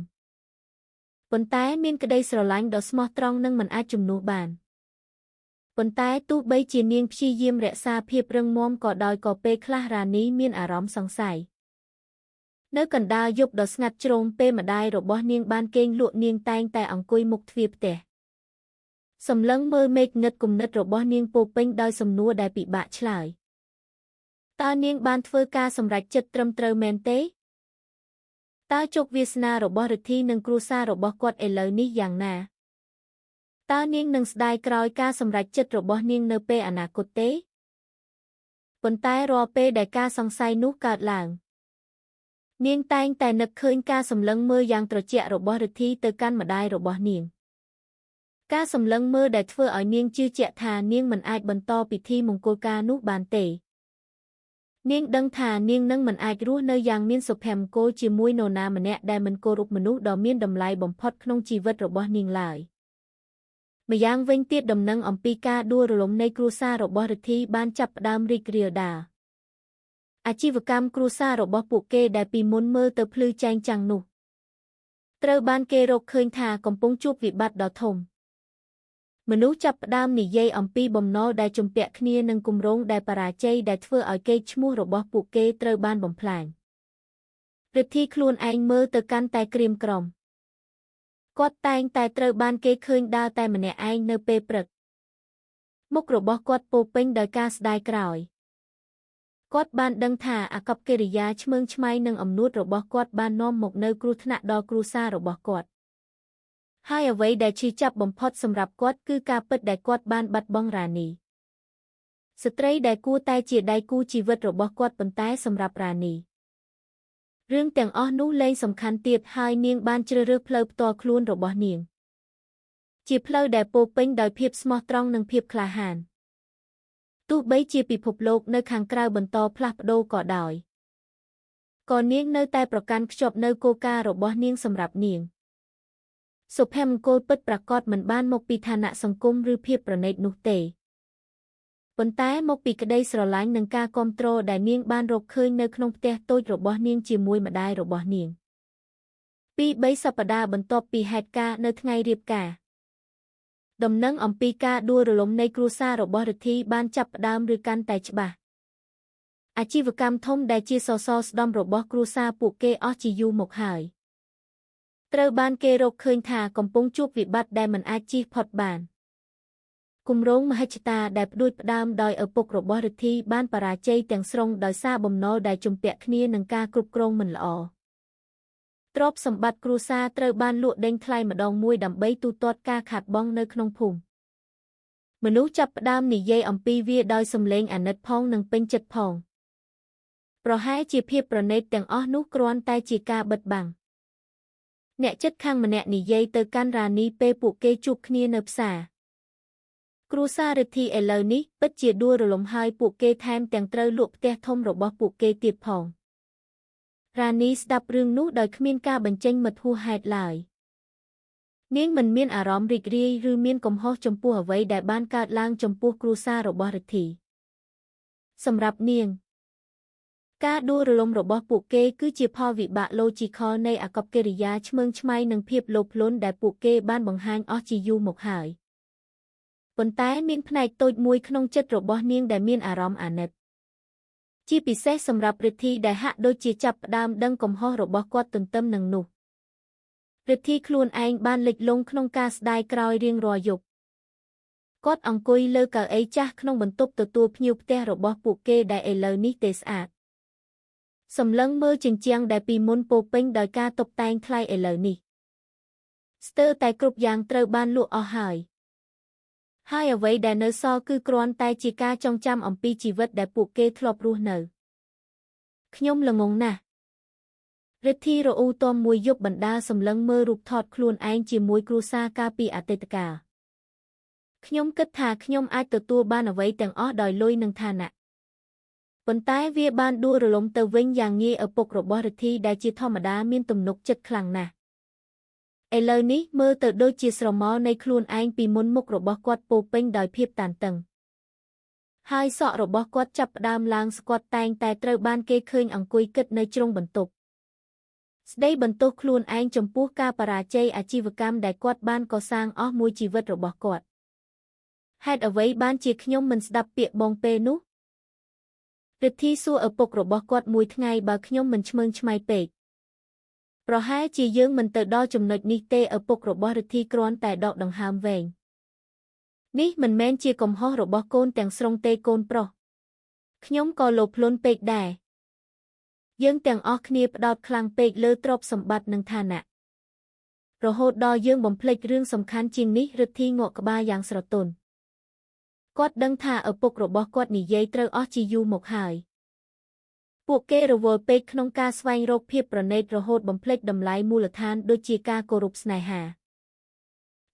ប៉ុន្តែមានក្តីស្រឡាញ់ដ៏ស្មោះត្រង់និងមិនអាចជំនួសបានប៉ុន្តែទោះបីជានាងព្យាយាមរក្សាភាពរឹងមាំក៏ដោយក៏ពេលខ្លះរ៉ានីមានអារម្មណ៍សង្ស័យនៅកណ្ដាលយប់ដ៏ស្ងាត់ជ្រងពេលម្ដាយរបស់នាងបានគេងលក់នាងតែងតែអង្គុយមុខទ្វារផ្ទះសម្លឹងមើលមេឃងឹតគំនិតរបស់នាងពោពេញដោយសំណួរដែលពិបាកឆ្លើយ តើនាងបានធ្វើការសម្រេចចិត្តត្រឹមត្រូវមែនទេតើជោគវាសនារបស់រិទ្ធីនិងគ្រួសាររបស់គាត់ឥឡូវនេះយ៉ាងណាតើនាងនឹងស្ដាយក្រោយការសម្រេចចិត្តរបស់នាងនៅពេលអនាគតទេប៉ុន្តែរាល់ពេលដែលការសង្ស័យនោះកើតឡើងនាងតែងតែនឹកឃើញការសម្លឹងមើលយ៉ាងត្រជាក់របស់រិទ្ធីទៅកាន់ម្ដាយរបស់នាងការសម្លឹងមើលដែលធ្វើឲ្យនាងជឿជាក់ថានាងមិនអាចបន្តពិធីមង្គលការនោះបានទេនាងដឹងថានាងនឹងមិនអាចរស់នៅយ៉ាងមានសុភមង្គលជាមួយនរណាម្នាក់ដែលមិនគោរពមនុស្សដ៏មានតម្លៃបំផុតក្នុងជីវិតរបស់នាងឡើយម្យ៉ាងវិញទៀតដំណឹងអំពីការដួលរលំនៃគ្រួសាររបស់រិទ្ធីបានចាប់ផ្ដើមរីករាលដាលអាជីវកម្មគ្រួសាររបស់ពួកគេដែលពីមុនមើលទៅភ្លឺចែងចាំងនោះត្រូវបានគេរកឃើញថាកំពុងជួបវិបត្តិដ៏ធំមនុស្សចាប់ផ្ដើមនិយាយអំពីបំណុលដែលជំពាក់គ្នានឹងគម្រោងដែលបរាជ័យដែលធ្វើឲ្យកេរ្តិ៍ឈ្មោះរបស់ពួកគេត្រូវបានបំផ្លាញរិទ្ធីខ្លួនឯងមើលទៅកាន់តែក្រៀមក្រំគាត់តែងតែត្រូវបានគេឃើញដើរតែម្នាក់ឯងនៅពេលព្រឹកមុខរបស់គាត់ពោពេញដោយការស្ដាយក្រោយគាត់បានដឹងថាអាកប្បកិរិយាឆ្មើងឆ្មៃនិងអំនួតរបស់គាត់បាននាំមកនូវគ្រោះថ្នាក់ដល់គ្រួសាររបស់គាត់ហើយអ្វីដែលឈឺចាប់បំផុតសម្រាប់គាត់គឺការពិតដែលគាត់បានបាត់បង់រ៉ានីស្ត្រីដែលគួរតែជាដៃគូជីវិតរបស់គាត់ប៉ុន្តែសម្រាប់រ៉ានីរឿងទាំងអស់នោះលែងសំខាន់ទៀតហើយនាងបានជ្រើសរើសផ្លូវផ្ទាល់ខ្លួនរបស់នាងជាផ្លូវដែលពោរពេញដោយភាពស្មោះត្រង់និងភាពក្លាហានទោះបីជាពិភពលោកនៅខាងក្រៅបន្តផ្លាស់ប្ដូរក៏ដោយក៏នាងនៅតែប្រកាន់ខ្ជាប់នូវគោលការណ៍របស់នាងសម្រាប់នាងសុភមង្គលពិតប្រាកដមិនបានមកពីឋានៈសង្គមឬភាពប្រណីតនោះទេប៉ុន្តែមកពីក្តីស្រឡាញ់និងការគាំទ្រដែលនាងបានរកឃើញនៅក្នុងផ្ទះតូចរបស់នាងជាមួយម្ដាយរបស់នាង2-3 សប្តាហ៍បន្ទាប់ពីហេតុការណ៍នៅថ្ងៃរៀបការដំណឹងអំពីការដួលរលំនៃគ្រួសាររបស់រិទ្ធីបានចាប់ផ្ដើមឬកាន់តែច្បាស់អាជីវកម្មធំដែលជាសសរស្តម្ភរបស់គ្រួសារពួកគេអស់ជាយូរមកហើយត្រូវបានគេរកឃើញថាកំពុងជួបវិបត្តិដែលមិនអាចជៀសផុតបានគម្រោងមហិច្ឆតាដែលផ្ដួចផ្ដើមដោយឪពុករបស់រិទ្ធីបានបរាជ័យទាំងស្រុងដោយសារបំណុលដែលជំពាក់គ្នានឹងការគ្រប់គ្រងមិនល្អទ្រព្យសម្បត្តិគ្រួសារត្រូវបានលក់ដេញថ្លៃម្ដងមួយដើម្បីទូទាត់ការខាតបង់នៅក្នុងភូមិមនុស្សចាប់ផ្ដើមនិយាយអំពីវាដោយសំឡេងអាណិតផងនិងពេញចិត្តផងប្រហែលជាភាពប្រណីតទាំងអស់នោះគ្រាន់តែជាការបិទបាំងអ្នកជិតខាងម្នាក់និយាយទៅកាន់រ៉ានីពេលពួកគេជួបគ្នានៅផ្សារគ្រួសាររិទ្ធីឥឡូវនេះពិតជាដួលរលំហើយពួកគេថែមទាំងត្រូវលក់ផ្ទះធំរបស់ពួកគេទៀតផងរ៉ានីស្ដាប់រឿងនោះដោយគ្មានការបញ្ចេញមិត្តហួសហេតុឡើយនាងមិនមានអារម្មណ៍រីករាយឬមានកំហុសចំពោះអ្វីដែលបានកើតឡើងចំពោះគ្រួសាររបស់រិទ្ធីសម្រាប់នាងការដួលរលំរបស់ពួកគេគឺជាផលវិបាក logical នៃអាកប្បកិរិយាឆ្មើងឆ្មៃនិងភាពលោភលន់ដែលពួកគេបានបង្ហាញអស់ជាយូរមកហើយប៉ុន្តែមានផ្នែកតូចមួយក្នុងចិត្តរបស់នាងដែលមានអារម្មណ៍អាណិតជាពិសេសសម្រាប់រិទ្ធីដែលហាក់ដូចជាចាប់ផ្ដើមដឹងកំហុសរបស់គាត់ទន្ទឹមនឹងនោះរិទ្ធីខ្លួនឯងបានលិចលង់ក្នុងការស្ដាយក្រោយរៀងរាល់យប់គាត់អង្គុយលើកៅអីចាស់ក្នុងបន្ទប់ទទួលភ្ញៀវផ្ទះរបស់ពួកគេដែលឥឡូវនេះទេស្អាតសម្លឹងមើលជញ្ជាំងដែលពីមុនពោពេញដោយការតុបតែងថ្លៃឥឡូវនេះស្ទើរតែគ្រប់យ៉ាងត្រូវបានលក់អស់ហើយអ្វីដែលនៅសល់គឺគ្រាន់តែជាការចងចាំអំពីជីវិតដែលពួកគេធ្លាប់រស់នៅខ្ញុំល្ងងណាស់រិទ្ធីរអ៊ូតមមួយយប់បណ្ដាសម្លឹងមើលរូបថតខ្លួនឯងជាមួយគ្រួសារកាលពីអតីតកាលខ្ញុំគិតថាខ្ញុំអាចទទួលបានអ្វីទាំងអស់ដោយលុយនិងឋានៈប៉ុន្តែវាបានដួលរលំទៅវិញយ៉ាងងាយឪពុករបស់រិទ្ធីដែលជាធម្មតាមានទំនុកចិត្តខ្លាំងណាស់ឥឡូវនេះមើលទៅដូចជាស្រមោលនៃខ្លួនឯងពីមុនមុខរបស់គាត់ពោពេញដោយភាពតានតឹងហើយសក់របស់គាត់ចាប់ផ្ដើមឡើងស្គាត់តែងតែត្រូវបានគេឃើញអង្គុយគិតនៅជ្រុងបន្ទប់ស្ដីបន្ទោសខ្លួនឯងចំពោះការបរាជ័យអាជីវកម្មដែលគាត់បានកសាងអស់មួយជីវិតរបស់គាត់ហេតុអ្វីបានជាខ្ញុំមិនស្ដាប់ពាក្យបងពេលនោះរិទ្ធីសួរឪពុករបស់គាត់មួយថ្ងៃបើខ្ញុំមិនឆ្មើងឆ្មៃពេកប្រហែលជាយើងមិនទៅដល់ចំណុចនេះទេឪពុករបស់រិទ្ធីគ្រាន់តែដកដង្ហើមវែងនេះមិនមែនជាកំហុសរបស់កូនទាំងស្រុងទេកូនប្រុស ខ្ញុំក៏លោភលន់ពេកដែរយើងទាំងអស់គ្នាផ្ដោតខ្លាំងពេកលើទ្រព្យសម្បត្តិនិងឋានៈរហូតដល់យើងបំភ្លេចរឿងសំខាន់ជាងនេះរិទ្ធីងក់ក្បាលយ៉ាងស្រទន់គាត់ដឹងថាឪពុករបស់គាត់និយាយត្រូវអស់ជាយូរមកហើយពួកគេរវល់ពេកក្នុងការស្វែងរកភាពប្រណីតរហូតបំភ្លេចតម្លៃមូលដ្ឋានដូចជាការគោរពស្នេហា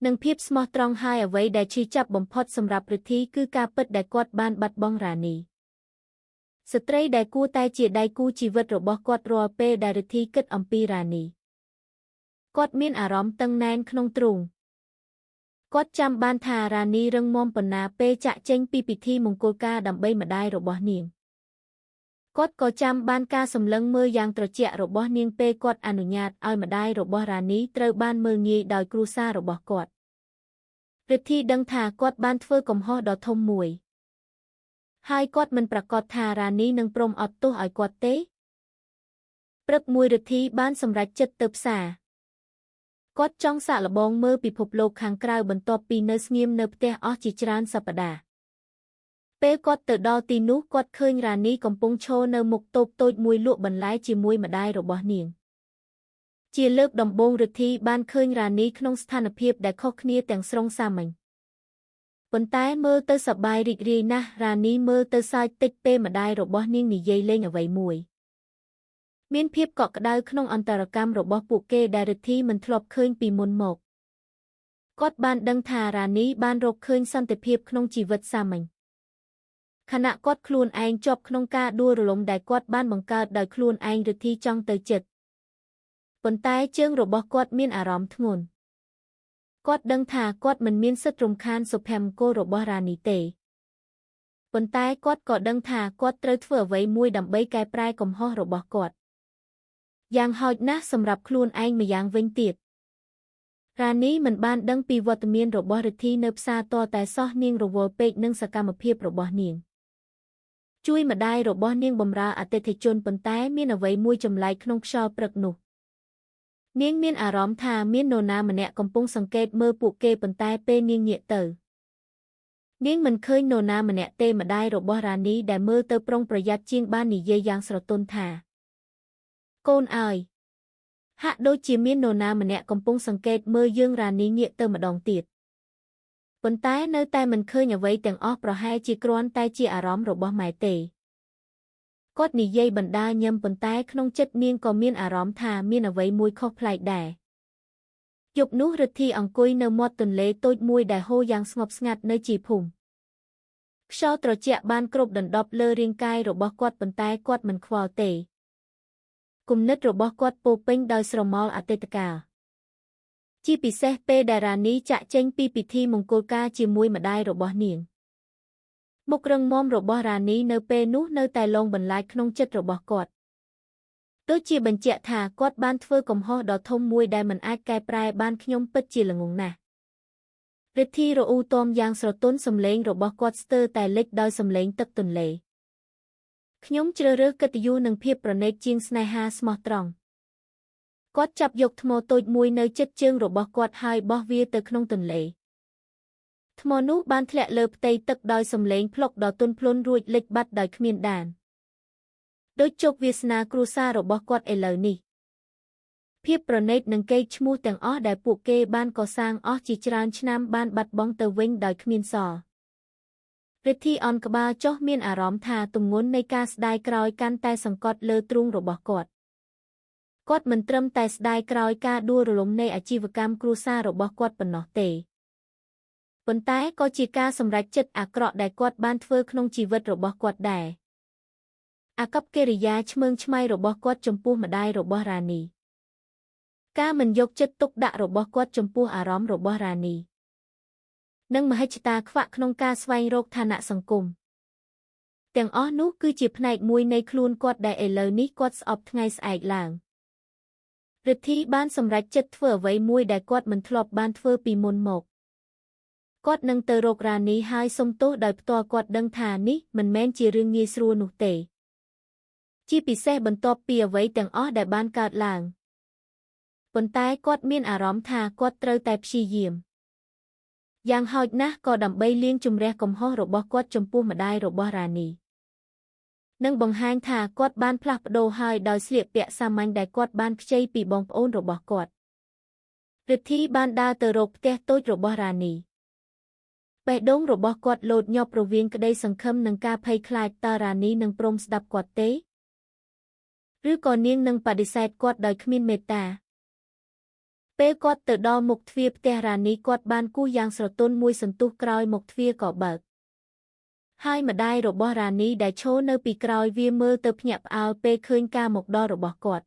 និងភាពស្មោះត្រង់ហើយអ្វីដែលឈឺចាប់បំផុតសម្រាប់រិទ្ធីគឺការពិតដែលគាត់បានបាត់បង់រ៉ានីស្ត្រីដែលគួរតែជាដៃគូជីវិតរបស់គាត់រាល់ពេលដែលរិទ្ធីគិតអំពីរ៉ានីគាត់មានអារម្មណ៍តឹងណែនក្នុងទ្រូងគាត់ចាំបានថារ៉ានីរឹងមាំប៉ុណ្ណាពេលចាក់ចេញពីពិធីមង្គលការដើម្បីម្ដាយរបស់នាងគាត់ក៏ចាំបានការសម្លឹងមើលយ៉ាងត្រជាក់របស់នាងពេលគាត់អនុញ្ញាតឲ្យម្ដាយរបស់រ៉ានីត្រូវបានមើលងាយដោយគ្រួសាររបស់គាត់រិទ្ធីដឹងថាគាត់បានធ្វើកំហុសដ៏ធំមួយហើយគាត់មិនប្រាកដថារ៉ានីនឹងព្រមអត់ទោសឲ្យគាត់ទេព្រឹកមួយរិទ្ធីបានសម្រេចចិត្តទៅផ្សារគាត់ចង់សាកល្បងមើលពិភពលោកខាងក្រៅបន្ទាប់ពីនៅស្ងៀមនៅផ្ទះអស់ជាច្រើនសប្តាហ៍ពេលគាត់ទៅដល់ទីនោះគាត់ឃើញរ៉ានីកំពុងឈរនៅមុខតូបតូចមួយលក់បន្លែជាមួយម្ដាយរបស់នាងជាលើកដំបូងរិទ្ធីបានឃើញរ៉ានីក្នុងស្ថានភាពដែលខុសគ្នាទាំងស្រុងសាមញ្ញប៉ុន្តែមើលទៅសប្បាយរីករាយណាស់រ៉ានីមើលទៅសើចតិចពេលម្ដាយរបស់នាងនិយាយលេងអ្វីមួយមានភាពកក់ក្ដៅក្នុងអន្តរកម្មរបស់ពួកគេដែលរិទ្ធីមិនធ្លាប់ឃើញពីមុនមកគាត់បានដឹងថារ៉ានីបានរកឃើញសន្តិភាពក្នុងជីវិតសាមញ្ញខណៈគាត់ខ្លួនឯងជាប់ក្នុងការដួលរលំដែលគាត់បានបង្កើតដោយខ្លួនឯងរិទ្ធីចង់ទៅចិត្តប៉ុន្តែជើងរបស់គាត់មានអារម្មណ៍ធ្ងន់គាត់ដឹងថាគាត់មិនមានសិទ្ធិរំខានសុភមង្គលរបស់រ៉ានីទេប៉ុន្តែគាត់ក៏ដឹងថាគាត់ត្រូវធ្វើអ្វីមួយដើម្បីកែប្រែកំហុសរបស់គាត់យ៉ាងហោចណាស់សម្រាប់ខ្លួនឯងម្យ៉ាងវិញទៀតរ៉ានីមិនបានដឹងពីវត្តមានរបស់រិទ្ធីនៅផ្សារតតែសោះនាងរវល់ពេកនឹងសកម្មភាពរបស់នាងជួយម្ដាយរបស់នាងបម្រើអតិថិជនប៉ុន្តែមានអ្វីមួយចម្លែកក្នុងខ្យល់ព្រឹកនោះនាងមានអារម្មណ៍ថាមាននរណាម្នាក់កំពុងសង្កេតមើលពួកគេប៉ុន្តែពេលនាងងាកទៅនាងមិនឃើញនរណាម្នាក់ទេម្ដាយរបស់រ៉ានីដែលមើលទៅប្រុងប្រយ័ត្នជាងបាននិយាយយ៉ាងស្រទន់ថាកូនអើយហាក់ដូចជាមាននរណាម្នាក់កំពុងសង្កេតមើលយើងរ៉ានីងាកទៅម្ដងទៀតប៉ុន្តែនៅតែមិនឃើញអ្វីទាំងអស់ប្រហែលជាគ្រាន់តែជាអារម្មណ៍របស់ម៉ែទេគាត់និយាយបណ្ដាញឹមប៉ុន្តែក្នុងចិត្តនាងក៏មានអារម្មណ៍ថាមានអ្វីមួយខុសប្លែកដែរយប់នោះរិទ្ធីអង្គុយនៅមាត់ទន្លេតូចមួយដែលហូរយ៉ាងស្ងប់ស្ងាត់នៅជាភូមិខ្យល់ត្រជាក់បានគ្របដណ្ដប់លើរាងកាយរបស់គាត់ប៉ុន្តែគាត់មិនខ្វល់ទេគំនិតរបស់គាត់ពោពេញដោយស្រមោលអតីតកាលជាពិសេសពេលដែលរ៉ានីចាក់ចេញពីពិធីមង្គលការជាមួយម្ដាយរបស់នាងមុខរឹងមាំរបស់រ៉ានីនៅពេលនោះនៅតែលងបន្លាចក្នុងចិត្តរបស់គាត់ដូចជាបញ្ជាក់ថាគាត់បានធ្វើកំហុសដ៏ធំមួយដែលមិនអាចកែប្រែបានខ្ញុំពិតជាល្ងងណាស់រិទ្ធីរអ៊ូតមយ៉ាងស្រទន់សំឡេងរបស់គាត់ស្ទើរតែលេចដោយសំឡេងទឹកទន្លេខ្ញុំជ្រើសរើសកិត្តិយសនិងភាពប្រណីតជាងស្នេហាស្មោះត្រង់គាត់ចាប់យកថ្មតូចមួយនៅជិតជើងរបស់គាត់ហើយបោះវាទៅក្នុងទន្លេថ្មនោះបានធ្លាក់លើផ្ទៃទឹកដោយសំឡេងភ្លុកដ៏ទន់ភ្លន់រួចលិចបាត់ដោយគ្មានដានដូចជោគវាសនាគ្រួសាររបស់គាត់ឥឡូវនេះភាពប្រណីតនិងកេរ្តិ៍ឈ្មោះទាំងអស់ដែលពួកគេបានកសាងអស់ជាច្រើនឆ្នាំបានបាត់បង់ទៅវិញដោយគ្មានសល់រិទ្ធីអន់ក្បាលចុះមានអារម្មណ៍ថាទម្ងន់នៃការស្ដាយក្រោយកាន់តែសង្កត់លើទ្រូងរបស់គាត់មិនត្រឹមតែស្ដាយក្រោយការដួលរលំនៃអាជីវកម្មគ្រួសាររបស់គាត់ប៉ុណ្ណោះទេប៉ុន្តែក៏ជាការសម្រេចចិត្តអាក្រក់ដែលគាត់បានធ្វើក្នុងជីវិតរបស់គាត់ដែរអាកប្បកិរិយាឆ្មើងឆ្មៃរបស់គាត់ចំពោះម្ដាយរបស់រ៉ានីការមិនយកចិត្តទុកដាក់របស់គាត់ចំពោះអារម្មណ៍របស់រ៉ានីនិងមហិច្ឆតាខ្វាក់ក្នុងការស្វែងរកឋានៈសង្គមទាំងអស់នោះគឺជាផ្នែកមួយនៃខ្លួនគាត់ដែលឥឡូវនេះគាត់ស្អប់ថ្ងៃស្អែកឡើងរិទ្ធីបានសម្រេចចិត្តធ្វើអ្វីមួយដែលគាត់មិនធ្លាប់បានធ្វើពីមុនមកគាត់នឹងទៅរករ៉ានីហើយសុំទោសដោយផ្ទាល់គាត់ដឹងថានេះមិនមែនជារឿងងាយស្រួលនោះទេជាពិសេសបន្ទាប់ពីអ្វីទាំងអស់ដែលបានកើតឡើងប៉ុន្តែគាត់មានអារម្មណ៍ថាគាត់ត្រូវតែព្យាយាមយ៉ាងហោចណាស់ក៏ដើម្បីលាងជម្រះកំហុសរបស់គាត់ចំពោះម្ដាយរបស់រ៉ានី និងបង្ហាញថាគាត់បានផ្លាស់ប្ដូរហើយដោយស្លៀកពាក់សាមញ្ញដែលគាត់បានខ្ចីពីបងប្អូនរបស់គាត់រិទ្ធីបានដើរទៅរកផ្ទះតូចរបស់រ៉ានីបេះដូងរបស់គាត់លោតញាប់រវាងក្តីសង្ឃឹមនិងការភ័យខ្លាចតើរ៉ានីនឹងព្រមស្ដាប់គាត់ទេឬក៏នាងនឹងបដិសេធគាត់ដោយគ្មានមេត្តាពេលគាត់ទៅដល់មុខទ្វារផ្ទះរ៉ានីគាត់បានគោះយ៉ាងស្រទន់មួយសន្ទុះក្រោយមុខទ្វារក៏បើកហើយម្ដាយរបស់រ៉ានីដែលឈរនៅពីក្រោយវាមើលទៅភ្ញាក់ផ្អើលពេលឃើញការមកដល់របស់គាត់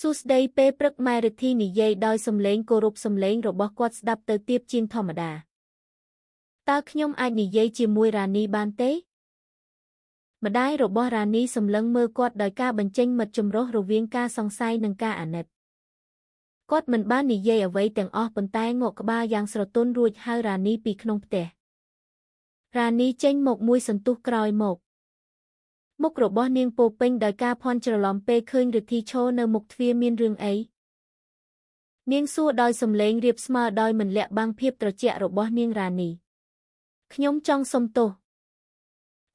សួស្ដីពេលព្រឹកម៉ែរិទ្ធីនិយាយដោយសំឡេងគោរពសំឡេងរបស់គាត់ស្ដាប់ទៅទាបជាងធម្មតាតើខ្ញុំអាចនិយាយជាមួយរ៉ានីបានទេម្ដាយរបស់រ៉ានីសម្លឹងមើលគាត់ដោយការបញ្ចេញមិត្តចម្រុះរវាងការសង្ស័យនិងការអាណិតគាត់មិនបាននិយាយអ្វីទាំងអស់ប៉ុន្តែងក់ក្បាលយ៉ាងស្រទន់រួចហៅរ៉ានីពីក្នុងផ្ទះរ៉ានីចេញមកមួយសន្ទុះក្រោយមកមុខរបស់នាងពោពេញដោយការភ័ន្តច្រឡំពេលឃើញរិទ្ធីឈរនៅមុខទ្វារមានរឿងអីនាងសួរដោយសំឡេងរាបស្មើដោយមិនលាក់បាំងភាពត្រជាក់របស់នាងរ៉ានីខ្ញុំចង់សុំទោស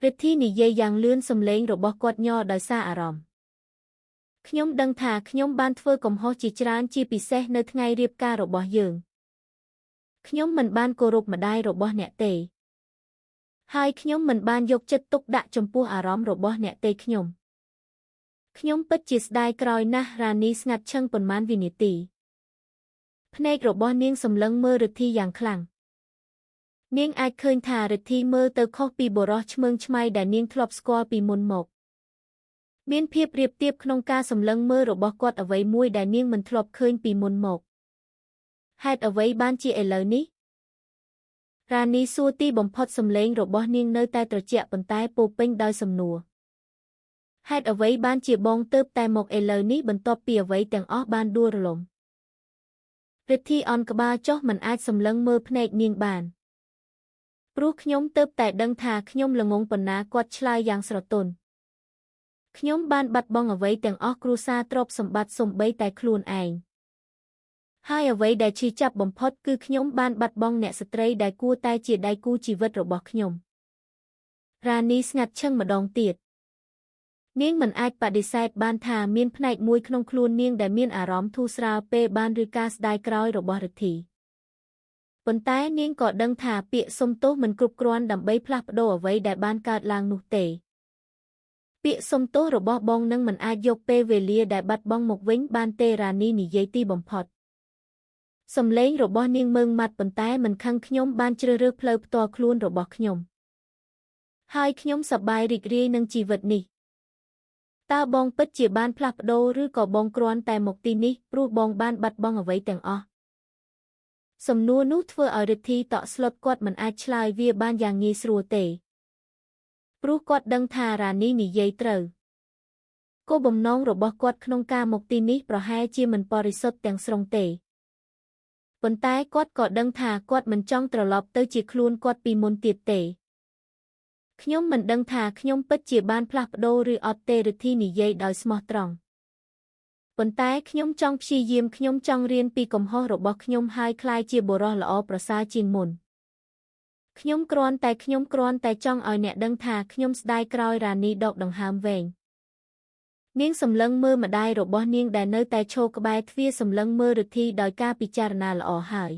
រិទ្ធីនិយាយយ៉ាងលឿនសំឡេងរបស់គាត់ញ័រដោយសារអារម្មណ៍ខ្ញុំដឹងថាខ្ញុំបានធ្វើកំហុសជាច្រើនជាពិសេសនៅថ្ងៃរៀបការរបស់យើងខ្ញុំមិនបានគោរពម្ដាយរបស់អ្នកទេហើយខ្ញុំមិនបានយកចិត្តទុកដាក់ចំពោះអារម្មណ៍របស់អ្នកទេខ្ញុំពិតជាស្ដាយក្រោយណាស់រ៉ានីស្ងាត់ឈឹងប៉ុន្មានវិនាទីភ្នែករបស់នាងសម្លឹងមើលរិទ្ធីយ៉ាងខ្លាំងនាងអាចឃើញថារិទ្ធីមើលទៅខុសពីបុរសឆ្មើងឆ្មៃដែលនាងធ្លាប់ស្គាល់ពីមុនមកមានភាពរៀបទៀបក្នុងការសម្លឹងមើលរបស់គាត់អ្វីមួយដែលនាងមិនធ្លាប់ឃើញពីមុនមកហេតុអ្វីបានជាឥឡូវនេះរ៉ានីសួរទីបំផុតសំឡេងរបស់នាងនៅតែត្រជាក់ប៉ុន្តែពោពេញដោយសំណួរហេតុអ្វីបានជាបងទើបតែមកឥឡូវនេះបន្ទាប់ពីអ្វីទាំងអស់បានដួលរលំរិទ្ធីអន់ក្បាលចុះមិនអាចសម្លឹងមើលភ្នែកនាងបានព្រោះខ្ញុំទើបតែដឹងថាខ្ញុំល្ងងប៉ុណ្ណាគាត់ឆ្លើយយ៉ាងស្រទន់ខ្ញុំបានបាត់បង់អ្វីទាំងអស់គ្រួសារទ្រព្យសម្បត្តិសូម្បីតែខ្លួនឯងហើយអ្វីដែលឈឺចាប់បំផុតគឺខ្ញុំបានបាត់បង់អ្នកស្ត្រីដែលគួរតែជាដៃគូជីវិតរបស់ខ្ញុំរ៉ានីស្ងាត់ឈឹងម្ដងទៀតនាងមិនអាចបដិសេធបានថាមានផ្នែកមួយក្នុងខ្លួននាងដែលមានអារម្មណ៍ធូរស្រាលពេលបានឮការស្ដាយក្រោយរបស់រិទ្ធីប៉ុន្តែនាងក៏ដឹងថាពាក្យសុំទោសមិនគ្រប់គ្រាន់ដើម្បីផ្លាស់ប្ដូរអ្វីដែលបានកើតឡើងនោះទេពាក្យសុំទោសរបស់បងនឹងមិនអាចយកពេលវេលាដែលបាត់បង់មកវិញបានទេរ៉ានីនិយាយទីបំផុតសំឡេងរបស់នាងមើងម៉ាត់ប៉ុន្តែមិនខឹងខ្ញុំបានជ្រើសរើសផ្លូវផ្ទាល់ខ្លួនរបស់ខ្ញុំហើយខ្ញុំសប្បាយរីករាយនឹងជីវិតនេះតើបងពិតជាបានផ្លាស់ប្ដូរឬក៏បងគ្រាន់តែមកទីនេះព្រោះបងបានបាត់បង់អ្វីទាំងអស់សំណួរនោះធ្វើឲ្យរិទ្ធីតក់ស្លុតគាត់មិនអាចឆ្លើយវាបានយ៉ាងងាយស្រួលទេព្រោះគាត់ដឹងថារ៉ានីនិយាយត្រូវគោលបំណងរបស់គាត់ក្នុងការមកទីនេះប្រហែលជាមិនបរិសុទ្ធទាំងស្រុងទេប៉ុន្តែគាត់ក៏ដឹងថាគាត់មិនចង់ត្រឡប់ទៅជាខ្លួនគាត់ពីមុនទៀតទេខ្ញុំមិនដឹងថាខ្ញុំពិតជាបានផ្លាស់ប្ដូរឬអត់ទេរិទ្ធីនិយាយដោយស្មោះត្រង់ប៉ុន្តែខ្ញុំចង់ព្យាយាមខ្ញុំចង់រៀនពីកំហុសរបស់ខ្ញុំហើយក្លាយជាបុរសល្អប្រសើរជាងមុនខ្ញុំគ្រាន់តែចង់ឲ្យអ្នកដឹងថាខ្ញុំស្ដាយក្រោយរ៉ានីដកដង្ហើមវែងនាងសម្លឹងមើលម្ដាយរបស់នាងដែលនៅតែឈរក្បែរទ្វារសម្លឹងមើលរិទ្ធីដោយការពិចារណាល្អហើយ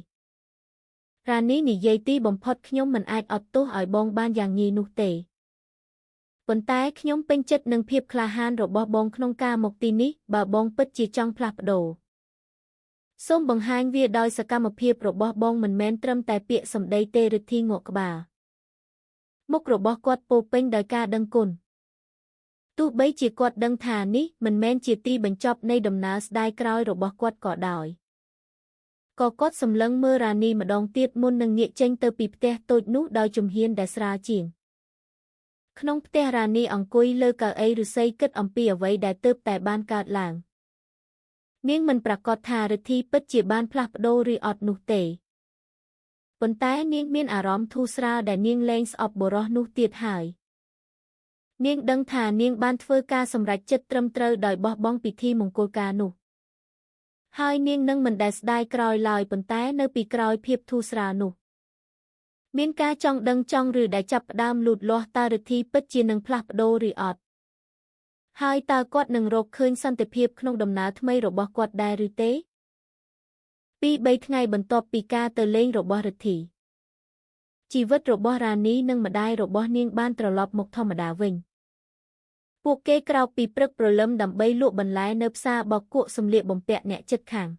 រ៉ានីនិយាយទីបំផុតខ្ញុំមិនអាចអត់ទោសឲ្យបងបានយ៉ាងងាយនោះទេប៉ុន្តែខ្ញុំពេញចិត្តនឹងភាពក្លាហានរបស់បងក្នុងការមកទីនេះបើបងពិតជាចង់ផ្លាស់ប្ដូរសូមបង្ហាញវាដោយសកម្មភាពរបស់បងមិនមែនត្រឹមតែពាក្យសម្ដីទេរិទ្ធីងក់ក្បាលមុខរបស់គាត់ពោពេញដោយការដឹងគុណទោះបីជាគាត់ដឹងថានេះមិនមែនជាទីបញ្ចប់នៃដំណើរស្ដាយក្រោយរបស់គាត់ក៏ដោយក៏គាត់សម្លឹងមើលរ៉ានីម្ដងទៀតមុននឹងងាកចេញទៅពីផ្ទះតូចនោះដោយជំហានដែលស្រាលជាងក្នុងផ្ទះរ៉ានីអង្គុយលើកៅអីឫស្សីគិតអំពីអ្វីដែលទើបតែបានកើតឡើងនាងមិនប្រាកដថារិទ្ធីពិតជាបានផ្លាស់ប្ដូរឬអត់នោះទេប៉ុន្តែនាងមានអារម្មណ៍ធូរស្រាលដែលនាងលែងស្អប់បុរសនោះទៀតហើយនាងដឹងថានាងបានធ្វើការសម្រេចចិត្តត្រឹមត្រូវដោយបោះបង់ពិធីមង្គលការនោះហើយនាងនឹងមិនដែលស្ដាយក្រោយឡើយប៉ុន្តែនៅពីក្រោយភាពធូរស្រាលនោះ មានការចង់ដឹងចង់ឬដែលចាប់ផ្ដើមលូតលាស់តើរិទ្ធីពិតជានឹងផ្លាស់ប្ដូរឬអត់ហើយតើគាត់នឹងរកឃើញសន្តិភាពក្នុងដំណើរថ្មីរបស់គាត់ដែរឬទេ2-3 ថ្ងៃបន្ទាប់ពីការទៅលេងរបស់រិទ្ធីជីវិតរបស់រ៉ានីនិងម្ដាយរបស់នាងបានត្រឡប់មកធម្មតាវិញពួកគេក្រោកពីព្រឹកព្រលឹមដើម្បីលក់បន្លែនៅផ្សារបោកគក់សម្លៀកបំពាក់អ្នកជិតខាង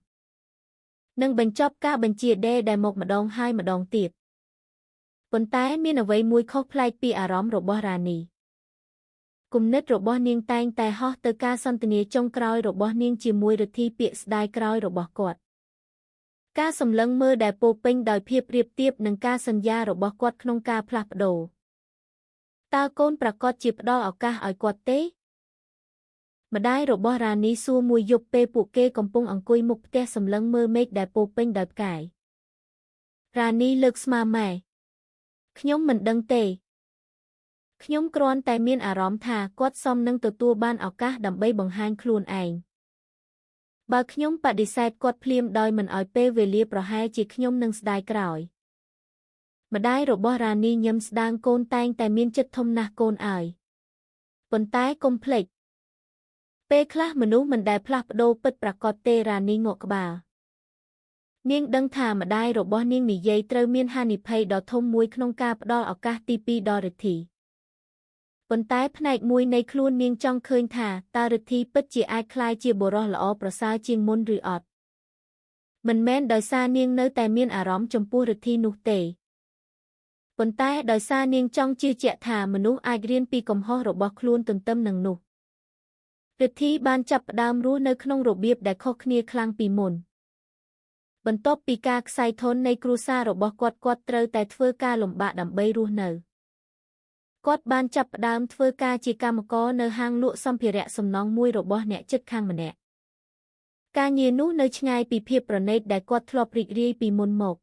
និងបញ្ចប់ការបញ្ជាដេរដែលមកម្ដងហើយម្ដងទៀតប៉ុន្តែមានអ្វីមួយខុសប្លែកពីអារម្មណ៍របស់រ៉ានីគំនិតរបស់នាងតែងតែហោះទៅការសន្ទនាចុងក្រោយរបស់នាងជាមួយរិទ្ធីពាក្យស្ដាយក្រោយរបស់គាត់ការសម្លឹងមើលដែលពោពេញដោយភាពរៀបទៀបនិងការសន្យារបស់គាត់ក្នុងការផ្លាស់ប្ដូរតើកូនប្រកាសជាផ្ដល់ឱកាសឲ្យគាត់ទេម្ដាយរបស់រ៉ានីសួរមួយយប់ពេលពួកគេកំពុងអង្គុយមុខផ្ទះសម្លឹងមើលមេឃដែលពោពេញដោយផ្កាយរ៉ានីលើកស្មាម៉ែខ្ញុំមិនដឹងទេខ្ញុំគ្រាន់តែមានអារម្មណ៍ថាគាត់សមនឹងទទួលបានឱកាសដើម្បីបង្ហាញខ្លួនឯងបើខ្ញុំបដិសេធគាត់ភ្លាមដោយមិនឲ្យពេលវេលាប្រហែលជាខ្ញុំនឹងស្ដាយក្រោយម្ដាយរបស់រ៉ានីញឹមស្ដាងកូនតែងតែមានចិត្តធំណាស់កូនអើយប៉ុន្តែកុំភ្លេចពេលខ្លះមនុស្សមិនដែលផ្លាស់ប្ដូរពិតប្រាកដទេរ៉ានីងក់ក្បាលនាងដឹងថាម្ដាយរបស់នាងនិយាយត្រូវមានហានិភ័យដ៏ធំមួយក្នុងការផ្ដល់ឱកាសទី2ដល់រិទ្ធីប៉ុន្តែផ្នែកមួយនៃខ្លួននាងចង់ឃើញថាតើរិទ្ធីពិតជាអាចក្លាយជាបុរសល្អប្រសើរជាងមុនឬអត់មិនមែនដោយសារនាងនៅតែមានអារម្មណ៍ចំពោះរិទ្ធីនោះទេប៉ុន្តែដោយសារនាងចង់ជឿជាក់ថាមនុស្សអាចរៀនពីកំហុសរបស់ខ្លួនទន្ទឹមនឹងនោះរិទ្ធីបានចាប់ផ្ដើមរស់នៅក្នុងរបៀបដែលខុសគ្នាខ្លាំងពីមុនបន្ទាប់ពីការខ្សែធននៃគ្រួសាររបស់គាត់ត្រូវតែធ្វើការលំបាកដើម្បីរស់នៅគាត់បានចាប់ផ្ដើមធ្វើការជាកម្មករនៅហាងលក់សម្ភារៈសំណង់មួយរបស់អ្នកជិតខាងម្នាក់ការងារនោះនៅឆ្ងាយពីភាពប្រណីតដែលគាត់ធ្លាប់រីករាយពីមុនមក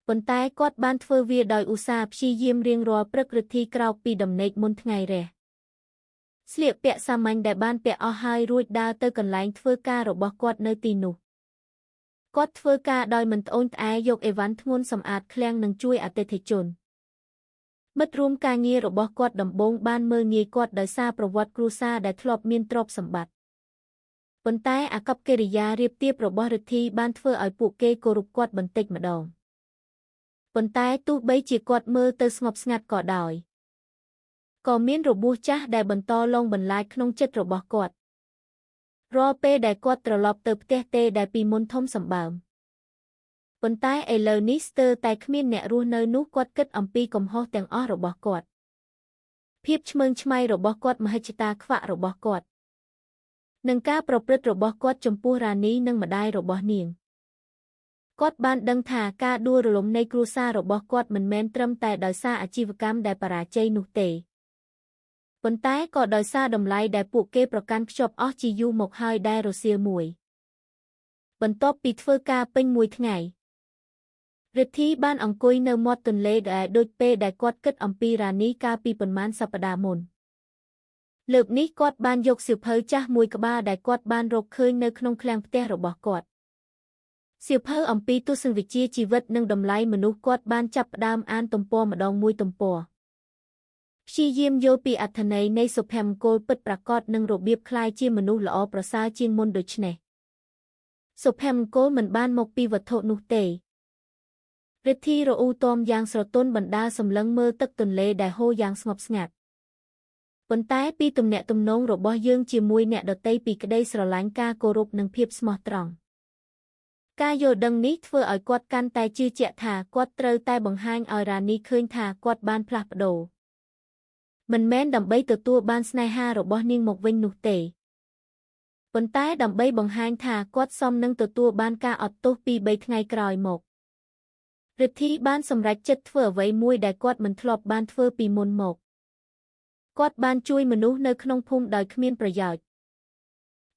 ប៉ុន្តែគាត់បានធ្វើវាដោយឧស្សាហ៍ព្យាយាមរៀងរាល់ព្រឹករិទ្ធីក្រោកពីដំណេកមុនថ្ងៃរះស្លៀកពាក់សាមញ្ញដែលបានពាក់អស់ហើយរួចដើរទៅកន្លែងធ្វើការរបស់គាត់នៅទីនោះគាត់ធ្វើការដោយមិនត្អូញត្អែយកអីវ៉ាន់ធ្ងន់សម្អាតឃ្លាំងនិងជួយអតិថិជនមិត្តរួមការងាររបស់គាត់ដំបូងបានមើលងាយគាត់ដោយសារប្រវត្តិគ្រួសារដែលធ្លាប់មានទ្រព្យសម្បត្តិប៉ុន្តែអាកប្បកិរិយារៀបទៀបរបស់រិទ្ធីបានធ្វើឲ្យពួកគេគោរពគាត់បន្តិចម្ដងប៉ុន្តែទោះបីជាគាត់មើលទៅស្ងប់ស្ងាត់ក៏ដោយក៏មានរបួសចាស់ដែលបន្តលងបន្លាចក្នុងចិត្តរបស់គាត់រាល់ពេលដែលគាត់ត្រឡប់ទៅផ្ទះទេដែលពីមុនធំសម្បើមប៉ុន្តែឥឡូវនេះស្ទើរតែគ្មានអ្នករស់នៅនោះគាត់គិតអំពីកំហុសទាំងអស់របស់គាត់ភាពឆ្មើងឆ្មៃរបស់គាត់មហិច្ឆតាខ្វាក់របស់គាត់និងការប្រព្រឹត្តរបស់គាត់ចំពោះរ៉ានីនិងម្ដាយរបស់នាងគាត់បានដឹងថាការដួលរលំនៃគ្រួសាររបស់គាត់មិនមែនត្រឹមតែដោយសារអាជីវកម្មដែលបរាជ័យនោះទេប៉ុន្តែក៏ដោយសារតម្លៃដែលពួកគេប្រកាន់ខ្ជាប់អស់ជាយូរមកហើយដែលរសៀលមួយបន្ទាប់ពីធ្វើការពេញមួយថ្ងៃរិទ្ធីបានអង្គុយនៅមាត់ទន្លេដែលដូចពេលដែលគាត់គិតអំពីរ៉ានីកាលពីប៉ុន្មានសប្តាហ៍មុនលើកនេះគាត់បានយកសៀវភៅចាស់មួយក្បាលដែលគាត់បានរកឃើញនៅក្នុងឃ្លាំងផ្ទះរបស់គាត់សៀវភៅអំពីទស្សនវិជ្ជាជីវិតនិងតម្លៃមនុស្សគាត់បានចាប់ផ្ដើមអានទំព័រម្ដងមួយទំព័រព្យាយាមយល់ពីអត្ថន័យនៃសុភមង្គលពិតប្រាកដនិងរបៀបក្លាយជាមនុស្សល្អប្រសើរជាងមុនដូច្នេះសុភមង្គលមិនបានមកពីវត្ថុនោះទេរិទ្ធីរអ៊ូតមយ៉ាងស្រទន់បណ្ដាលសម្លឹងមើលទឹកទន្លេដែលហូរយ៉ាងស្ងប់ស្ងាត់ប៉ុន្តែពីទំនាក់ទំនងរបស់យើងជាមួយអ្នកដទៃពីក្តីស្រឡាញ់ការគោរពនិងភាពស្មោះត្រង់ការយល់ដឹងនេះធ្វើឲ្យគាត់កាន់តែជឿជាក់ថាគាត់ត្រូវតែបង្ហាញឲ្យរ៉ានីឃើញថាគាត់បានផ្លាស់ប្ដូរមិនមែនដើម្បីទទួលបានស្នេហារបស់នាងមកវិញនោះទេប៉ុន្តែដើម្បីបង្ហាញថាគាត់សមនឹងទទួលបានការអត់ទោសពី3ថ្ងៃក្រោយមករិទ្ធីបានសម្រេចចិត្តធ្វើអ្វីមួយដែលគាត់មិនធ្លាប់បានធ្វើពីមុនមកគាត់បានជួយមនុស្សនៅក្នុងភូមិដោយគ្មានប្រយោជន៍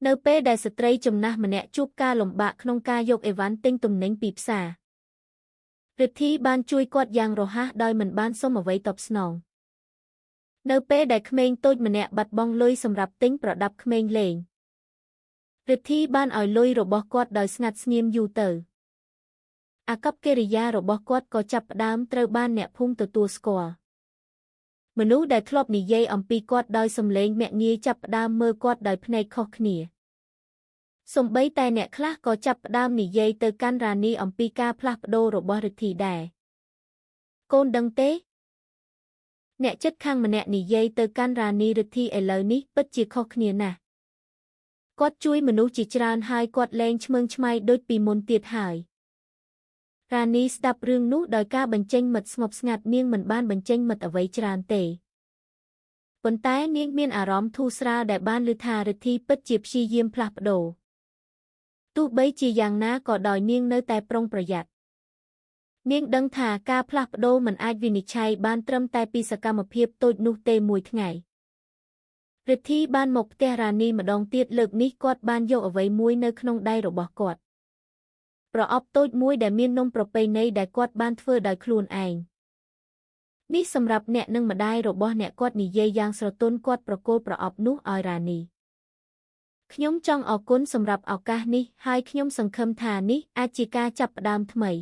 នៅពេលដែលស្ត្រីចំណាស់ម្នាក់ជួបការលំបាកក្នុងការយកអីវ៉ាន់ទិញទំនិញពីផ្សាររិទ្ធីបានជួយគាត់យ៉ាងរហ័សដោយមិនបានសុំអ្វីតបស្នងនៅពេលដែលក្មេងតូចម្នាក់បាត់បង់លុយសម្រាប់ទិញប្រដាប់ក្មេងលេងរិទ្ធីបានឲ្យលុយរបស់គាត់ដោយស្ងាត់ស្ងៀមយូរទៅ អាកប្បកិរិយារបស់គាត់ក៏ចាប់ផ្ដើមត្រូវបានអ្នកភូមិទទួលស្គាល់មនុស្សដែលធ្លាប់និយាយអំពីគាត់ដោយសំឡេងមាក់ងាយចាប់ផ្ដើមមើលគាត់ដោយភ្នែកខុសគ្នាសូម្បីតែអ្នកខ្លះក៏ចាប់ផ្ដើមនិយាយទៅកាន់រ៉ានីអំពីការផ្លាស់ប្ដូររបស់រិទ្ធីដែរកូនដឹងទេអ្នកជិតខាងម្នាក់និយាយទៅកាន់រ៉ានីរិទ្ធីឥឡូវនេះពិតជាខុសគ្នាណាស់គាត់ជួយមនុស្សជាច្រើនហើយគាត់លែងឆ្មើងឆ្មៃដូចពីមុនទៀតហើយរ៉ានីស្ដាប់រឿងនោះដោយការបញ្ចេញមិត្តស្ងប់ស្ងាត់នាងមិនបានបញ្ចេញមិត្តអ្វីច្រើនទេប៉ុន្តែនាងមានអារម្មណ៍ធូរស្រាលដែលបានឮថារិទ្ធីពិតជាព្យាយាមផ្លាស់ប្ដូរទោះបីជាយ៉ាងណាក៏ដោយនាងនៅតែប្រុងប្រយ័ត្ននាងដឹងថាការផ្លាស់ប្ដូរមិនអាចវិនិច្ឆ័យបានត្រឹមតែពីសកម្មភាពតូចនោះទេមួយថ្ងៃរិទ្ធីបានមកផ្ទះរ៉ានីម្ដងទៀតលើកនេះគាត់បានយកអ្វីមួយនៅក្នុងដៃរបស់គាត់ប្រអប់តូចមួយដែលមាននំប្រពៃណីដែលគាត់បានធ្វើដោយខ្លួនឯងនេះសម្រាប់អ្នកនិងម្ដាយរបស់អ្នកគាត់និយាយយ៉ាងស្រទន់គាត់ប្រគល់ប្រអប់នោះឲ្យរ៉ានីខ្ញុំចង់អរគុណសម្រាប់ឱកាសនេះហើយខ្ញុំសង្ឃឹមថានេះអាចជាការចាប់ផ្ដើមថ្មី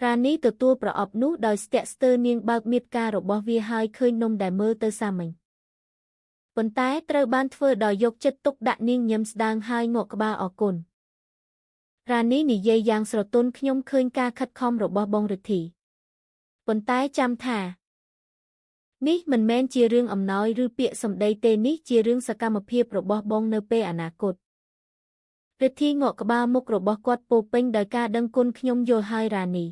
រ៉ានីទទួលប្រអប់នោះដោយស្ទាក់ស្ទើរនាងបើកមាតុការរបស់វាហើយឃើញនំដែលមើលទៅសាមញ្ញប៉ុន្តែត្រូវបានធ្វើដោយយកចិត្តទុកដាក់នាងញឹមស្ដាងហើយងក់ក្បាលអរគុណរ៉ានីនិយាយយ៉ាងស្រទន់ខ្ញុំឃើញការខិតខំរបស់បងរិទ្ធីប៉ុន្តែចាំថានេះមិនមែនជារឿងអំណោយឬពាក្យសម្ដីទេនេះជារឿងសកម្មភាពរបស់បងនៅពេលអនាគតរិទ្ធីងក់ក្បាលមុខរបស់គាត់ពោពេញដោយការដឹងគុណខ្ញុំយល់ហើយរ៉ានី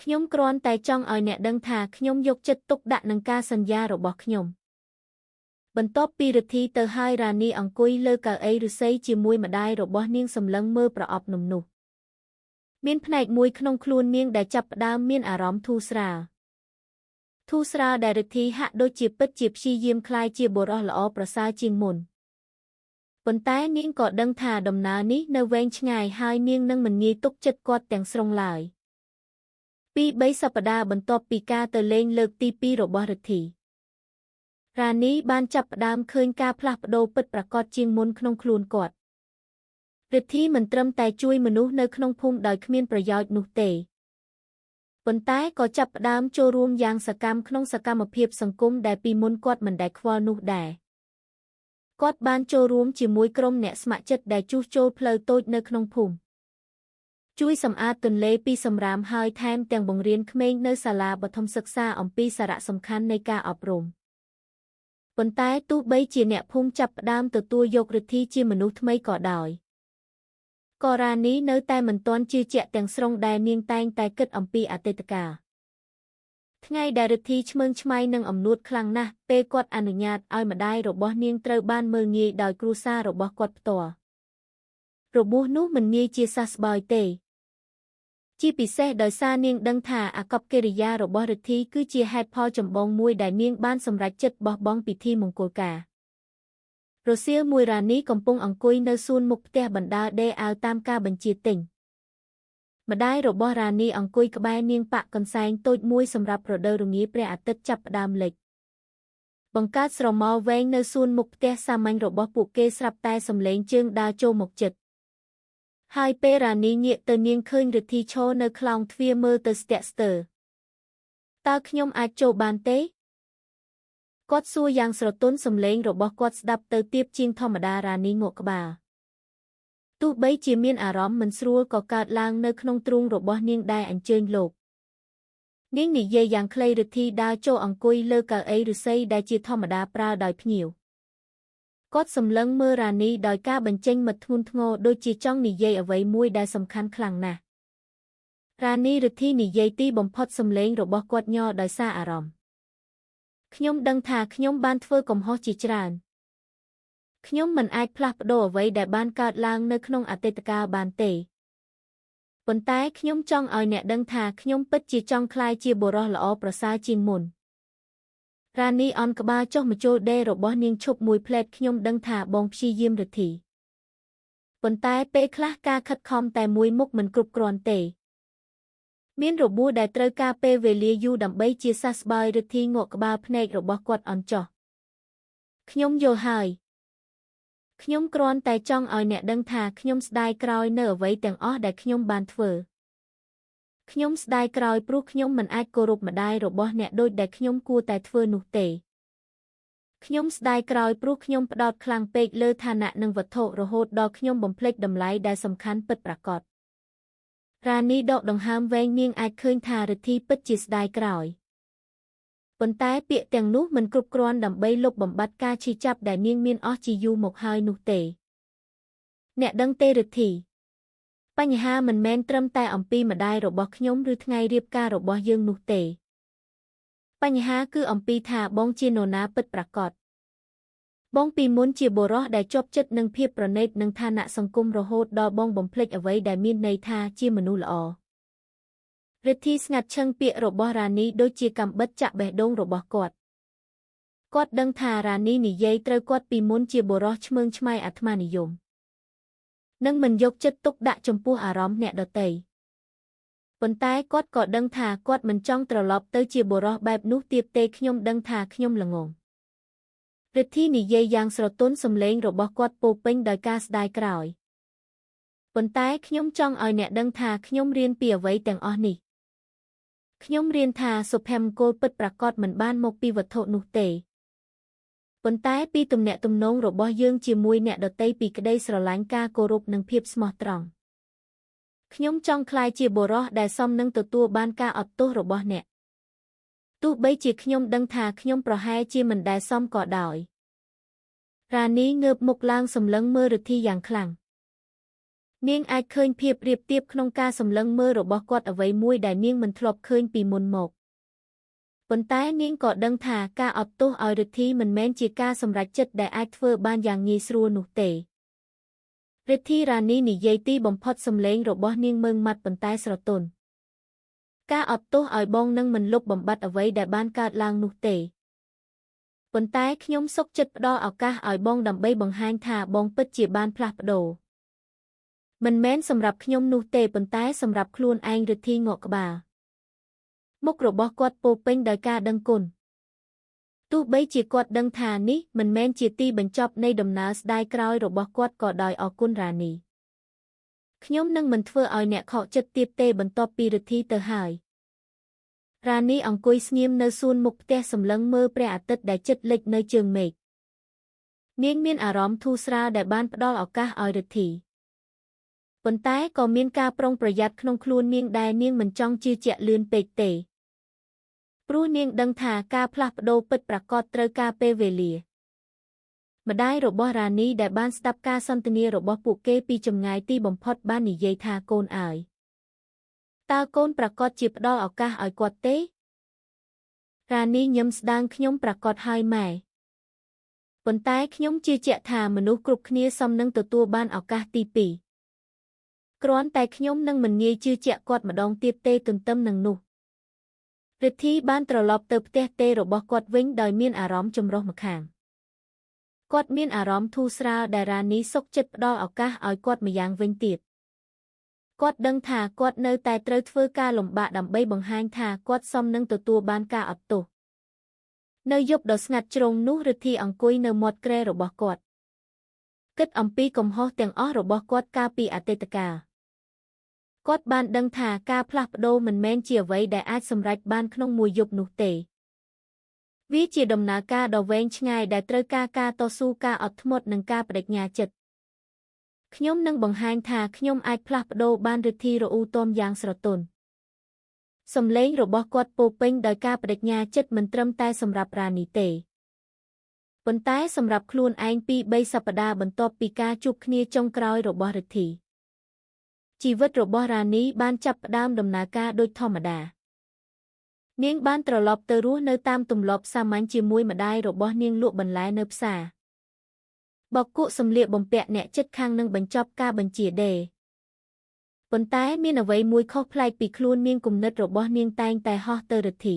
ខ្ញុំគ្រាន់តែចង់ឲ្យអ្នកដឹងថាខ្ញុំយកចិត្តទុកដាក់នឹងការសន្យារបស់ខ្ញុំបន្ទាប់ពីរិទ្ធីទៅហើយរ៉ានីអង្គុយលើកៅអីឫស្សីជាមួយម្ដាយរបស់នាងសម្លឹងមើលប្រអប់នំនោះមានផ្នែកមួយក្នុងខ្លួននាងដែលចាប់ផ្ដើមមានអារម្មណ៍ធូរស្រាលដែលរិទ្ធីហាក់ដូចជាពិតជាព្យាយាមក្លាយជាបុរសល្អប្រសើរជាងមុនប៉ុន្តែនាងក៏ដឹងថាដំណើរនេះនៅវែងឆ្ងាយហើយនាងនឹងមិនងាយទុកចិត្តគាត់ទាំងស្រុងឡើយ2-3 សប្តាហ៍បន្ទាប់ពីការទៅលេងលើកទី2របស់រិទ្ធីរ៉ានីបានចាប់ផ្ដើមឃើញការផ្លាស់ប្ដូរពិតប្រាកដជាងមុនក្នុងខ្លួនគាត់រិទ្ធីមិនត្រឹមតែជួយមនុស្សនៅក្នុងភូមិដោយគ្មានប្រយោជន៍នោះទេប៉ុន្តែក៏ចាប់ផ្ដើមចូលរួមយ៉ាងសកម្មក្នុងសកម្មភាពសង្គមដែលពីមុនគាត់មិនដែលខ្វល់នោះដែរគាត់បានចូលរួមជាមួយក្រុមអ្នកស្ម័គ្រចិត្តដែលជួសជុលផ្លូវតូចនៅក្នុងភូមិជួយសម្អាតទន្លេពីសម្រាមហើយថែមទាំងបង្រៀនក្មេងនៅសាលាបឋមសិក្សាអំពីសារៈសំខាន់នៃការអប់រំប៉ុន្តែទោះបីជាអ្នកភូមិចាប់ផ្ដើមទទួលយករិទ្ធីជាមនុស្សថ្មីក៏ដោយក៏រ៉ានីនៅតែមិនទាន់ជឿជាក់ទាំងស្រុងដែលនាងតែងតែគិតអំពីអតីតកាលថ្ងៃដែលរិទ្ធីឆ្មើងឆ្មៃនឹងអំនួតខ្លាំងណាស់ពេលគាត់អនុញ្ញាតឲ្យម្ដាយរបស់នាងត្រូវបានមើលងាយដោយគ្រួសាររបស់គាត់ផ្ទាល់របួសនោះមិនងាយជាសះស្បើយទេជាពិសេសដោយសារនាងដឹងថាអាកប្បកិរិយារបស់រិទ្ធីគឺជាហេតុផលចម្បងមួយដែលនាងបានសម្រេចចិត្តបោះបង់ពិធីមង្គលការរសៀលមួយរ៉ានីកំពុងអង្គុយនៅសួនមុខផ្ទះបណ្ដាលដេរអាវតាមការបញ្ជាទិញម្ដាយរបស់រ៉ានីអង្គុយក្បែរនាងប៉ាក់កន្សែងតូចមួយសម្រាប់រដូវរងាព្រះអាទិត្យចាប់ផ្ដើមលិចបង្កើតស្រមោលវែងនៅសួនមុខផ្ទះសាមញ្ញរបស់ពួកគេស្រាប់តែសំឡេងជើងដើរចូលមកជិតហើយពេលរ៉ានីងាកទៅនាងឃើញរិទ្ធីឈរនៅខ្លោងទ្វារមើលទៅស្ទាក់ស្ទើរតើខ្ញុំអាចចូលបានទេគាត់សួរយ៉ាងស្រទន់សំឡេងរបស់គាត់ស្ដាប់ទៅទាបជាងធម្មតារ៉ានីងក់ក្បាលទោះបីជាមានអារម្មណ៍មិនស្រួលក៏កើតឡើងនៅក្នុងទ្រូងរបស់នាងដែរអញ្ជើញលោកនាងនិយាយយ៉ាងខ្លីរិទ្ធីដើរចូលអង្គុយលើកៅអីឫស្សីដែលជាធម្មតាប្រើដោយភ្ញៀវគាត់សម្លឹងមើលរ៉ានីដោយការបញ្ចេញមិត្តធ្ងន់ធ្ងរដូចជាចង់និយាយអ្វីមួយដែលសំខាន់ខ្លាំងណាស់រ៉ានីរិទ្ធីនិយាយទីបំផុតសំឡេងរបស់គាត់ញ័រដោយសារអារម្មណ៍ខ្ញុំដឹងថាខ្ញុំបានធ្វើកំហុសជាច្រើនខ្ញុំមិនអាចផ្លាស់ប្ដូរអ្វីដែលបានកើតឡើងនៅក្នុងអតីតកាលបានទេប៉ុន្តែខ្ញុំចង់ឲ្យអ្នកដឹងថាខ្ញុំពិតជាចង់ក្លាយជាបុរសល្អប្រសើរជាងមុនរ៉ានីអន់ក្បាលចុះម្ជុលដេររបស់នាងឈប់មួយផ្លែតខ្ញុំដឹងថាបងព្យាយាមរិទ្ធីប៉ុន្តែពេលខ្លះការខិតខំតែមួយមុខមិនគ្រប់គ្រាន់ទេមានរបួសដែលត្រូវការពេលវេលាយូរដើម្បីជាសះស្បើយរិទ្ធីងក់ក្បាលភ្នែករបស់គាត់អន់ចុះខ្ញុំយល់ហើយខ្ញុំគ្រាន់តែចង់ឲ្យអ្នកដឹងថាខ្ញុំស្ដាយក្រោយនៅអ្វីទាំងអស់ដែលខ្ញុំបានធ្វើ ខ្ញុំស្ដាយក្រោយព្រោះខ្ញុំមិនអាចគោរពម្ដាយរបស់អ្នកដូចដែលខ្ញុំគួរតែធ្វើនោះទេខ្ញុំស្ដាយក្រោយព្រោះខ្ញុំផ្ដោតខ្លាំងពេកលើឋានៈនិងវត្ថុរហូតដល់ខ្ញុំបំភ្លេចតម្លៃដែលសំខាន់ពិតប្រាកដរ៉ានីដកដង្ហើមវែងនាងអាចឃើញថារិទ្ធីពិតជាស្ដាយក្រោយប៉ុន្តែពាក្យទាំងនោះមិនគ្រប់គ្រាន់ដើម្បីលុបបំបាត់ការឈឺចាប់ដែលនាងមានអស់ជាយូរមកហើយនោះទេអ្នកដឹងទេរិទ្ធីបញ្ហាមិនមែនត្រឹមតែអំពីម្ដាយរបស់ខ្ញុំឬថ្ងៃរៀបការរបស់យើងនោះទេបញ្ហាគឺអំពីថាបងជានរណាពិតប្រាកដបងពីមុនជាបុរសដែលជាប់ចិត្តនឹងភាពប្រណីតនិងឋានៈសង្គមរហូតដល់បងបំភ្លេចអ្វីដែលមានន័យថាជាមនុស្សល្អរិទ្ធីស្ងាត់ឈឹងពាក្យរបស់រ៉ានីដូចជាកាំបិតចាក់បេះដូងរបស់គាត់ដឹងថារ៉ានីនិយាយត្រូវគាត់ពីមុនជាបុរសឆ្មើងឆ្មៃអាត្មានិយមនិងមិនយកចិត្តទុកដាក់ចំពោះអារម្មណ៍អ្នកដទៃប៉ុន្តែគាត់ក៏ដឹងថាគាត់មិនចង់ត្រឡប់ទៅជាបុរសបែបនោះទៀតទេខ្ញុំដឹងថាខ្ញុំល្ងងរិទ្ធីនិយាយយ៉ាងស្រទន់សំឡេងរបស់គាត់ពោពេញដោយការស្ដាយក្រោយប៉ុន្តែខ្ញុំចង់ឲ្យអ្នកដឹងថាខ្ញុំរៀនពីអ្វីទាំងអស់នេះខ្ញុំរៀនថាសុភមង្គលពិតប្រាកដមិនបានមកពីវត្ថុនោះទេប៉ុន្តែពីទំនាក់ទំនងរបស់យើងជាមួយអ្នកដទៃពីក្តីស្រឡាញ់ការគោរពនិងភាពស្មោះត្រង់ខ្ញុំចង់ក្លាយជាបុរសដែលសមនឹងទទួលបានការអត់ទោសរបស់អ្នកទោះបីជាខ្ញុំដឹងថាខ្ញុំប្រហែលជាមិនដែលសមក៏ដោយរ៉ានីងើបមុខឡើងសម្លឹងមើលរិទ្ធីយ៉ាងខ្លាំងនាងអាចឃើញភាពរៀបទៀបក្នុងការសម្លឹងមើលរបស់គាត់អ្វីមួយដែលនាងមិនធ្លាប់ឃើញពីមុនមកប៉ុន្តែនាងក៏ដឹងថាការអត់ទោសឲ្យរិទ្ធីមិនមែនជាការសម្រេចចិត្តដែលអាចធ្វើបានយ៉ាងងាយស្រួលនោះទេរិទ្ធីរ៉ានីនិយាយទីបំផុតសម្លេងរបស់នាងម៉ឺងម៉ាត់ប៉ុន្តែស្រទន់ការអត់ទោសឲ្យបងនឹងមិនលុបបំបាត់អ្វីដែលបានកើតឡើងនោះទេប៉ុន្តែខ្ញុំសុខចិត្តផ្ដល់ឱកាសឲ្យបងដើម្បីបង្ហាញថាបងពិតជាបានផ្លាស់ប្ដូរមិនមែនសម្រាប់ខ្ញុំនោះទេប៉ុន្តែសម្រាប់ខ្លួនឯងរិទ្ធីងក់ក្បាលមុខរបស់គាត់ពោពេញដោយការដឹងគុណទោះបីជាគាត់ដឹងថានេះមិនមែនជាទីបញ្ចប់នៃដំណើរស្ដាយក្រោយរបស់គាត់ក៏ដោយអរគុណរ៉ានីខ្ញុំនឹងមិនធ្វើឲ្យអ្នកខកចិត្តទៀតទេបន្ទាប់ពីរិទ្ធីទៅហើយរ៉ានីអង្គុយស្ងៀមនៅសួនមុខផ្ទះសម្លឹងមើលព្រះអាទិត្យដែលជិតលិចនៅជើងមេឃនាងមានអារម្មណ៍ធូរស្រាលដែលបានផ្ដល់ឱកាសឲ្យរិទ្ធីប៉ុន្តែក៏មានការប្រុងប្រយ័ត្នក្នុងខ្លួននាងដែលនាងមិនចង់ជឿជាក់លឿនពេកទេព្រោះនាងដឹងថាការផ្លាស់ប្ដូរពិតប្រាកដត្រូវការពេលវេលាម្ដាយរបស់រ៉ានីដែលបានស្ដាប់ការសន្ទនារបស់ពួកគេពីចម្ងាយទីបំផុតបាននិយាយថាកូនអើយតើកូនប្រាកដជាផ្ដល់ឱកាសឲ្យគាត់ទេរ៉ានីញឹមស្ដាងខ្ញុំប្រាកដហើយម៉ែប៉ុន្តែខ្ញុំជឿជាក់ថាមនុស្សគ្រប់គ្នាសមនឹងទទួលបានឱកាសទី2គ្រាន់តែខ្ញុំនឹងមិនងាយជឿជាក់គាត់ម្ដងទៀតទេទន្ទឹមនឹងនោះរិទ្ធីបានត្រឡប់ទៅផ្ទះទេរបស់គាត់វិញដោយមានអារម្មណ៍ចម្រុះម្ខាងគាត់មានអារម្មណ៍ធូរស្រាលដែលរ៉ានីសុខចិត្តផ្ដល់ឱកាសឲ្យគាត់ម្យ៉ាងវិញទៀតគាត់ដឹងថាគាត់នៅតែត្រូវធ្វើការលំបាកដើម្បីបង្ហាញថាគាត់សមនឹងទទួលបានការអត់ទោសនៅយប់ដ៏ស្ងាត់ជ្រងនោះរិទ្ធីអង្គុយនៅមាត់គ្រែរបស់គាត់គិតអំពីកំហុសទាំងអស់របស់គាត់កាលពីអតីតកាលគាត់បានដឹងថាការផ្លាស់ប្ដូរមិនមែនជាអ្វីដែលអាចសម្រេចបានក្នុងមួយយប់នោះទេវាជាដំណើរការដ៏វែងឆ្ងាយដែលត្រូវការការតស៊ូការអត់ធ្មត់និងការបដិញ្ញាចិត្តខ្ញុំនឹងបង្ហាញថាខ្ញុំអាចផ្លាស់ប្ដូរបានរិទ្ធីរអ៊ូតមយ៉ាងស្រទន់សំឡេងរបស់គាត់ពោពេញដោយការបដិញ្ញាចិត្តមិនត្រឹមតែសម្រាប់រ៉ានីទេប៉ុន្តែសម្រាប់ខ្លួនឯងពី3សប្តាហ៍បន្ទាប់ពីការជួបគ្នាចុងក្រោយរបស់រិទ្ធីជីវិតរបស់រ៉ានីបានចាប់ផ្ដើមដំណើរការដូចធម្មតានាងបានត្រឡប់ទៅរស់នៅតាមទម្លាប់សាមញ្ញជាមួយម្ដាយរបស់នាងលក់បន្លែនៅផ្សារបោកគក់សម្លៀកបំពាក់អ្នកជិតខាងនឹងបញ្ចប់ការបញ្ជាដេរប៉ុន្តែមានអ្វីមួយខុសប្លែកពីខ្លួននាងគំនិតរបស់នាងតែងតែហោះទៅរិទ្ធី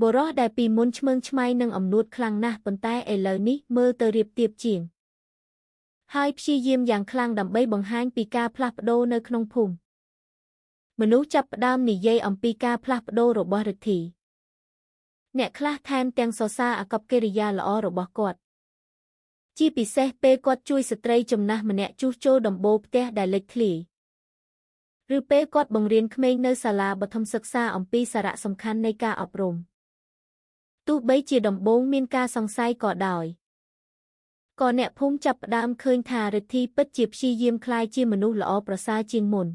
បុរសដែលពីមុនឆ្មើងឆ្មៃនឹងអំនួតខ្លាំងណាស់ប៉ុន្តែឥឡូវនេះមើលទៅរៀបទៀបជាងហើយព្យាយាមយ៉ាងខ្លាំងដើម្បីបង្ហាញពីការផ្លាស់ប្ដូរនៅក្នុងភូមិមនុស្សចាប់ផ្ដើមនិយាយអំពីការផ្លាស់ប្ដូររបស់រិទ្ធីអ្នកខ្លះថែមទាំងសរសើរអាកប្បកិរិយាល្អរបស់គាត់ជាពិសេសពេលគាត់ជួយស្ត្រីចំណាស់ម្នាក់ជួសជុលដំបូលផ្ទះដែលលេចធ្លាយ ឬពេលគាត់បង្រៀនក្មេងនៅសាលាបឋមសិក្សាអំពីសារៈសំខាន់នៃការអប់រំទោះបីជាដំបូងមានការសង្ស័យក៏ដោយក៏អ្នកភូមិចាប់ផ្ដើមឃើញថារិទ្ធីពិតជាព្យាយាមក្លាយជាមនុស្សល្អប្រសើរជាងមុន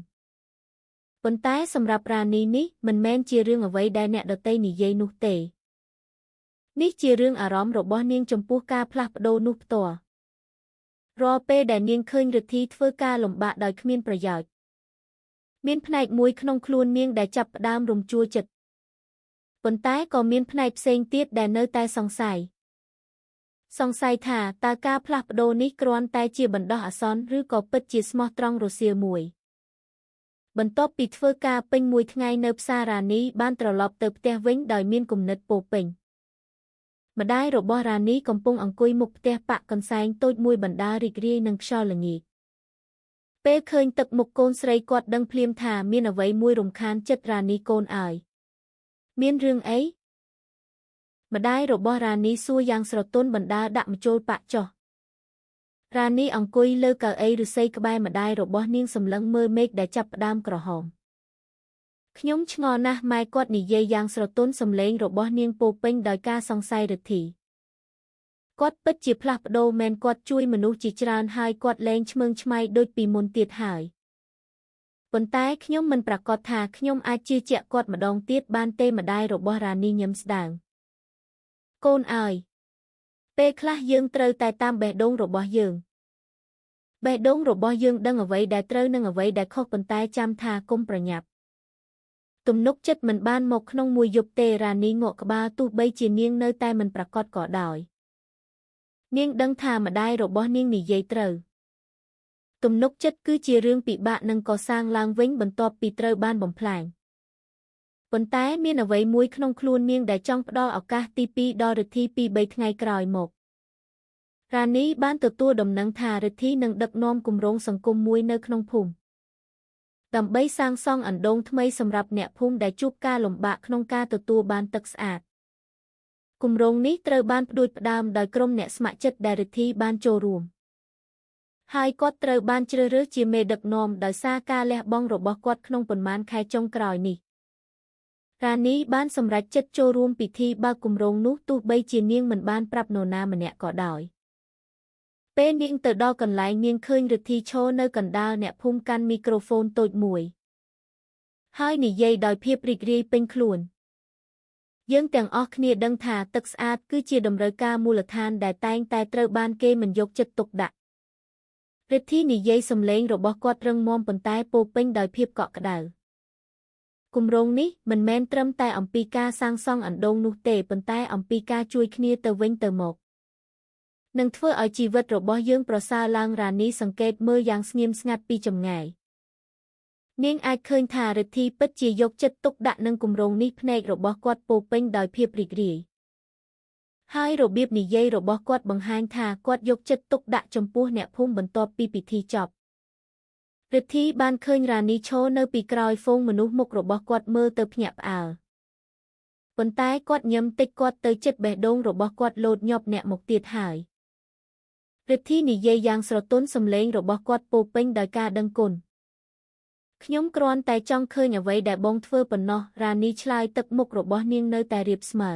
ប៉ុន្តែសម្រាប់រ៉ានីនេះមិនមែនជារឿងអ្វីដែលអ្នកដទៃនិយាយនោះទេនេះជារឿងអារម្មណ៍របស់នាងចំពោះការផ្លាស់ប្ដូរនោះផ្ទាល់រាល់ពេលដែលនាងឃើញរិទ្ធីធ្វើការលំបាកដោយគ្មានប្រយោជន៍មានផ្នែកមួយក្នុងខ្លួននាងដែលចាប់ផ្ដើមរំជួលចិត្តប៉ុន្តែក៏មានផ្នែកផ្សេងទៀតដែលនៅតែសង្ស័យថាតើការផ្លាស់ប្ដូរនេះគ្រាន់តែជាបណ្ដោះអាសន្នឬក៏ពិតជាស្មោះត្រង់រសៀលមួយបន្ទាប់ពីធ្វើការពេញមួយថ្ងៃនៅផ្សាររ៉ានីបានត្រឡប់ទៅផ្ទះវិញដោយមានគំនិតពោពេញម្ដាយរបស់រ៉ានីកំពុងអង្គុយមុខផ្ទះប៉ាក់កន្សែងតូចមួយបណ្ដារីករាយនឹងខ្យល់ល្ងាចពេលឃើញទឹកមុខកូនស្រីគាត់ដឹងភ្លាមថាមានអ្វីមួយរំខានចិត្តរ៉ានីកូនអើយមានរឿងអីម្ដាយរបស់រ៉ានីសួរយ៉ាងស្រទន់បណ្ដាដាក់ម្ជុលប៉ាក់ចុះរ៉ានីអង្គុយលើកៅអីឫស្សីក្បែរម្ដាយរបស់នាងសម្លឹងមើលមេឃដែលចាប់ផ្ដើមក្រហមខ្ញុំឆ្ងល់ណាស់ម៉ែគាត់និយាយយ៉ាងស្រទន់សំឡេងរបស់នាងពោពេញដោយការសង្ស័យរិទ្ធីគាត់ពិតជាផ្លាស់ប្ដូរមែនគាត់ជួយមនុស្សជាច្រើនហើយគាត់លែងឆ្មើងឆ្មៃដូចពីមុនទៀតហើយប៉ុន្តែខ្ញុំមិនប្រាកដថាខ្ញុំអាចជឿជាក់គាត់ម្ដងទៀតបានទេម្ដាយរបស់រ៉ានីញឹមស្ដាងកូនអើយពេលខ្លះយើងត្រូវតែតាមបេះដូងរបស់យើងបេះដូងរបស់យើងដឹងអ្វីដែលត្រូវនិងអ្វីដែលខុសប៉ុន្តែចាំថាកុំប្រញាប់ទំនុកចិត្តមិនបានមកក្នុងមួយយប់ទេរ៉ានីងក់ក្បាលទោះបីជានាងនៅតែមិនប្រាកដក៏ដោយនាងដឹងថាម្ដាយរបស់នាងនិយាយត្រូវទំនុកចិត្តគឺជារឿងពិបាកនឹងកសាងឡើងវិញបន្ទាប់ពីត្រូវបានបំផ្លាញប៉ុន្តែមានអ្វីមួយក្នុងខ្លួននាងដែលចង់ផ្ដល់ឱកាសទី2ដល់រិទ្ធីពី3ថ្ងៃក្រោយមករ៉ានីបានទទួលដំណឹងថារិទ្ធីនឹងដឹកនាំគម្រោងសង្គមមួយនៅក្នុងភូមិដើម្បីសាងសង់អណ្ដូងថ្មីសម្រាប់អ្នកភូមិដែលជួបការលំបាកក្នុងការទទួលបានទឹកស្អាតគម្រោងនេះត្រូវបានផ្ដួចផ្ដើមដោយក្រុមអ្នកស្ម័គ្រចិត្តដែលរិទ្ធីបានចូលរួមហើយគាត់ត្រូវបានជ្រើសរើសជាមេដឹកនាំដោយសារការលះបង់របស់គាត់ក្នុងប៉ុន្មានខែចុងក្រោយនេះរ៉ានីបានសម្រេចចិត្តចូលរួមពិធីបើកគម្រោងនោះទោះបីជានាងមិនបានប្រាប់នរណាម្នាក់ក៏ដោយពេលនាងទៅដល់កន្លែងនាងឃើញរិទ្ធីឈរនៅកណ្ដាលអ្នកភូមិកាន់មីក្រូហ្វូនតូចមួយហើយនិយាយដោយភាពរីករាយពេញខ្លួនយើងទាំងអស់គ្នាដឹងថាទឹកស្អាតគឺជាតម្រូវការមូលដ្ឋានដែលតែងតែត្រូវបានគេមិនយកចិត្តទុកដាក់រិទ្ធីនិយាយសំឡេងរបស់គាត់រឹងមាំប៉ុន្តែពោពេញដោយភាពកក់ក្ដៅគម្រោងនេះមិនមែនត្រឹមតែអំពីការសាងសង់អណ្ដូងនោះទេប៉ុន្តែអំពីការជួយគ្នាទៅវិញទៅមកនឹងធ្វើឲ្យជីវិតរបស់យើងប្រសើរឡើងរ៉ានីសង្កេតមើលយ៉ាងស្ងៀមស្ងាត់ពីចម្ងាយនាងអាចឃើញថារិទ្ធីពិតជាយកចិត្តទុកដាក់នឹងគម្រោងនេះភ្នែករបស់គាត់ពោពេញដោយភាពរីករាយហើយរបៀបនិយាយរបស់គាត់បង្ហាញថាគាត់យកចិត្តទុកដាក់ចំពោះអ្នកភូមិបន្ទាប់ពីពិធីចប់រិទ្ធីបានឃើញរ៉ានីឈរនៅពីក្រោយហ្វូងមនុស្សមុខរបស់គាត់មើលទៅភ្ញាក់ផ្អើលប៉ុន្តែគាត់ញឹមតិចគាត់ទៅជិតបេះដូងរបស់គាត់លោតញាប់អ្នកមកទៀតហើយរិទ្ធីនិយាយយ៉ាងស្រទន់សំឡេងរបស់គាត់ពោពេញដោយការដឹងគុណខ្ញុំគ្រាន់តែចង់ឃើញអ្វីដែលបងធ្វើប៉ុណ្ណោះរ៉ានីឆ្លើយទឹកមុខរបស់នាងនៅតែរាបស្មើ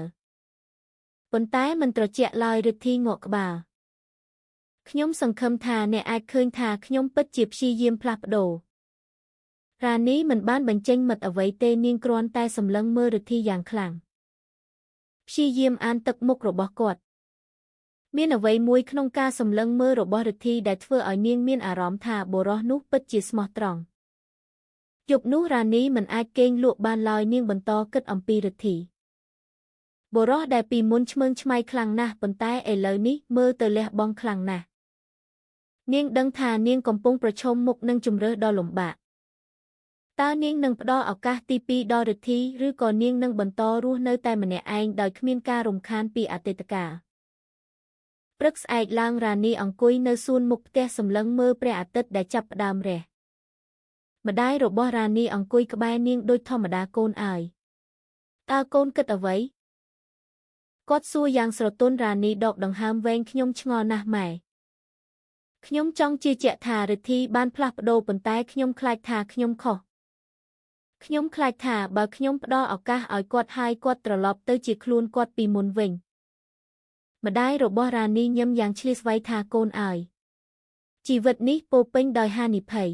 ប៉ុន្តែមិនត្រជាក់ឡើយរិទ្ធីងក់ក្បាលខ្ញុំសង្ឃឹមថាអ្នកអាចឃើញថាខ្ញុំពិតជាព្យាយាមផ្លាស់ប្ដូររ៉ានីមិនបានបញ្ចេញមិត្តអ្វីទេនាងគ្រាន់តែសម្លឹងមើលរិទ្ធីយ៉ាងខ្លាំងព្យាយាមអានទឹកមុខរបស់គាត់មានអ្វីមួយក្នុងការសម្លឹងមើលរបស់រិទ្ធីដែលធ្វើឲ្យនាងមានអារម្មណ៍ថាបុរសនោះពិតជាស្មោះត្រង់យប់នោះរ៉ានីមិនអាចគេងលក់បានឡើយនាងបន្តគិតអំពីរិទ្ធីបុរសដែលពីមុនឆ្មើងឆ្មៃខ្លាំងណាស់ប៉ុន្តែឥឡូវនេះមើលទៅលះបង់ខ្លាំងណាស់នាងដឹងថានាងកំពុងប្រឈមមុខនឹងជម្រើសដ៏លំបាកតើនាងនឹងផ្ដល់ឱកាសទី2ដល់រិទ្ធីឬក៏នាងនឹងបន្តរស់នៅតែម្នាក់ឯងដោយគ្មានការរំខានពីអតីតកាលព្រឹកស្អែកឡើងរ៉ានីអង្គុយនៅសួនមុខផ្ទះសម្លឹងមើលព្រះអាទិត្យដែលចាប់ផ្ដើមរះម្ដាយរបស់រ៉ានីអង្គុយក្បែរនាងដូចធម្មតាកូនអើយតើកូនគិតអ្វីគាត់សួរយ៉ាងស្រទន់រ៉ានីដកដង្ហើមវែងខ្ញុំឆ្ងល់ណាស់ម៉ែខ្ញុំចង់ជឿជាក់ថារិទ្ធីបានផ្លាស់ប្ដូរប៉ុន្តែខ្ញុំខ្លាចថាខ្ញុំខុស ខ្ញុំខ្លាចថាបើខ្ញុំផ្ដល់ឱកាសឲ្យគាត់ហើយគាត់ត្រឡប់ទៅជាខ្លួនគាត់ពីមុនវិញម្ដាយរបស់រ៉ានីញឹមយ៉ាងឆ្លៀសវៃថាកូនអើយជីវិតនេះពោរពេញដោយហានិភ័យ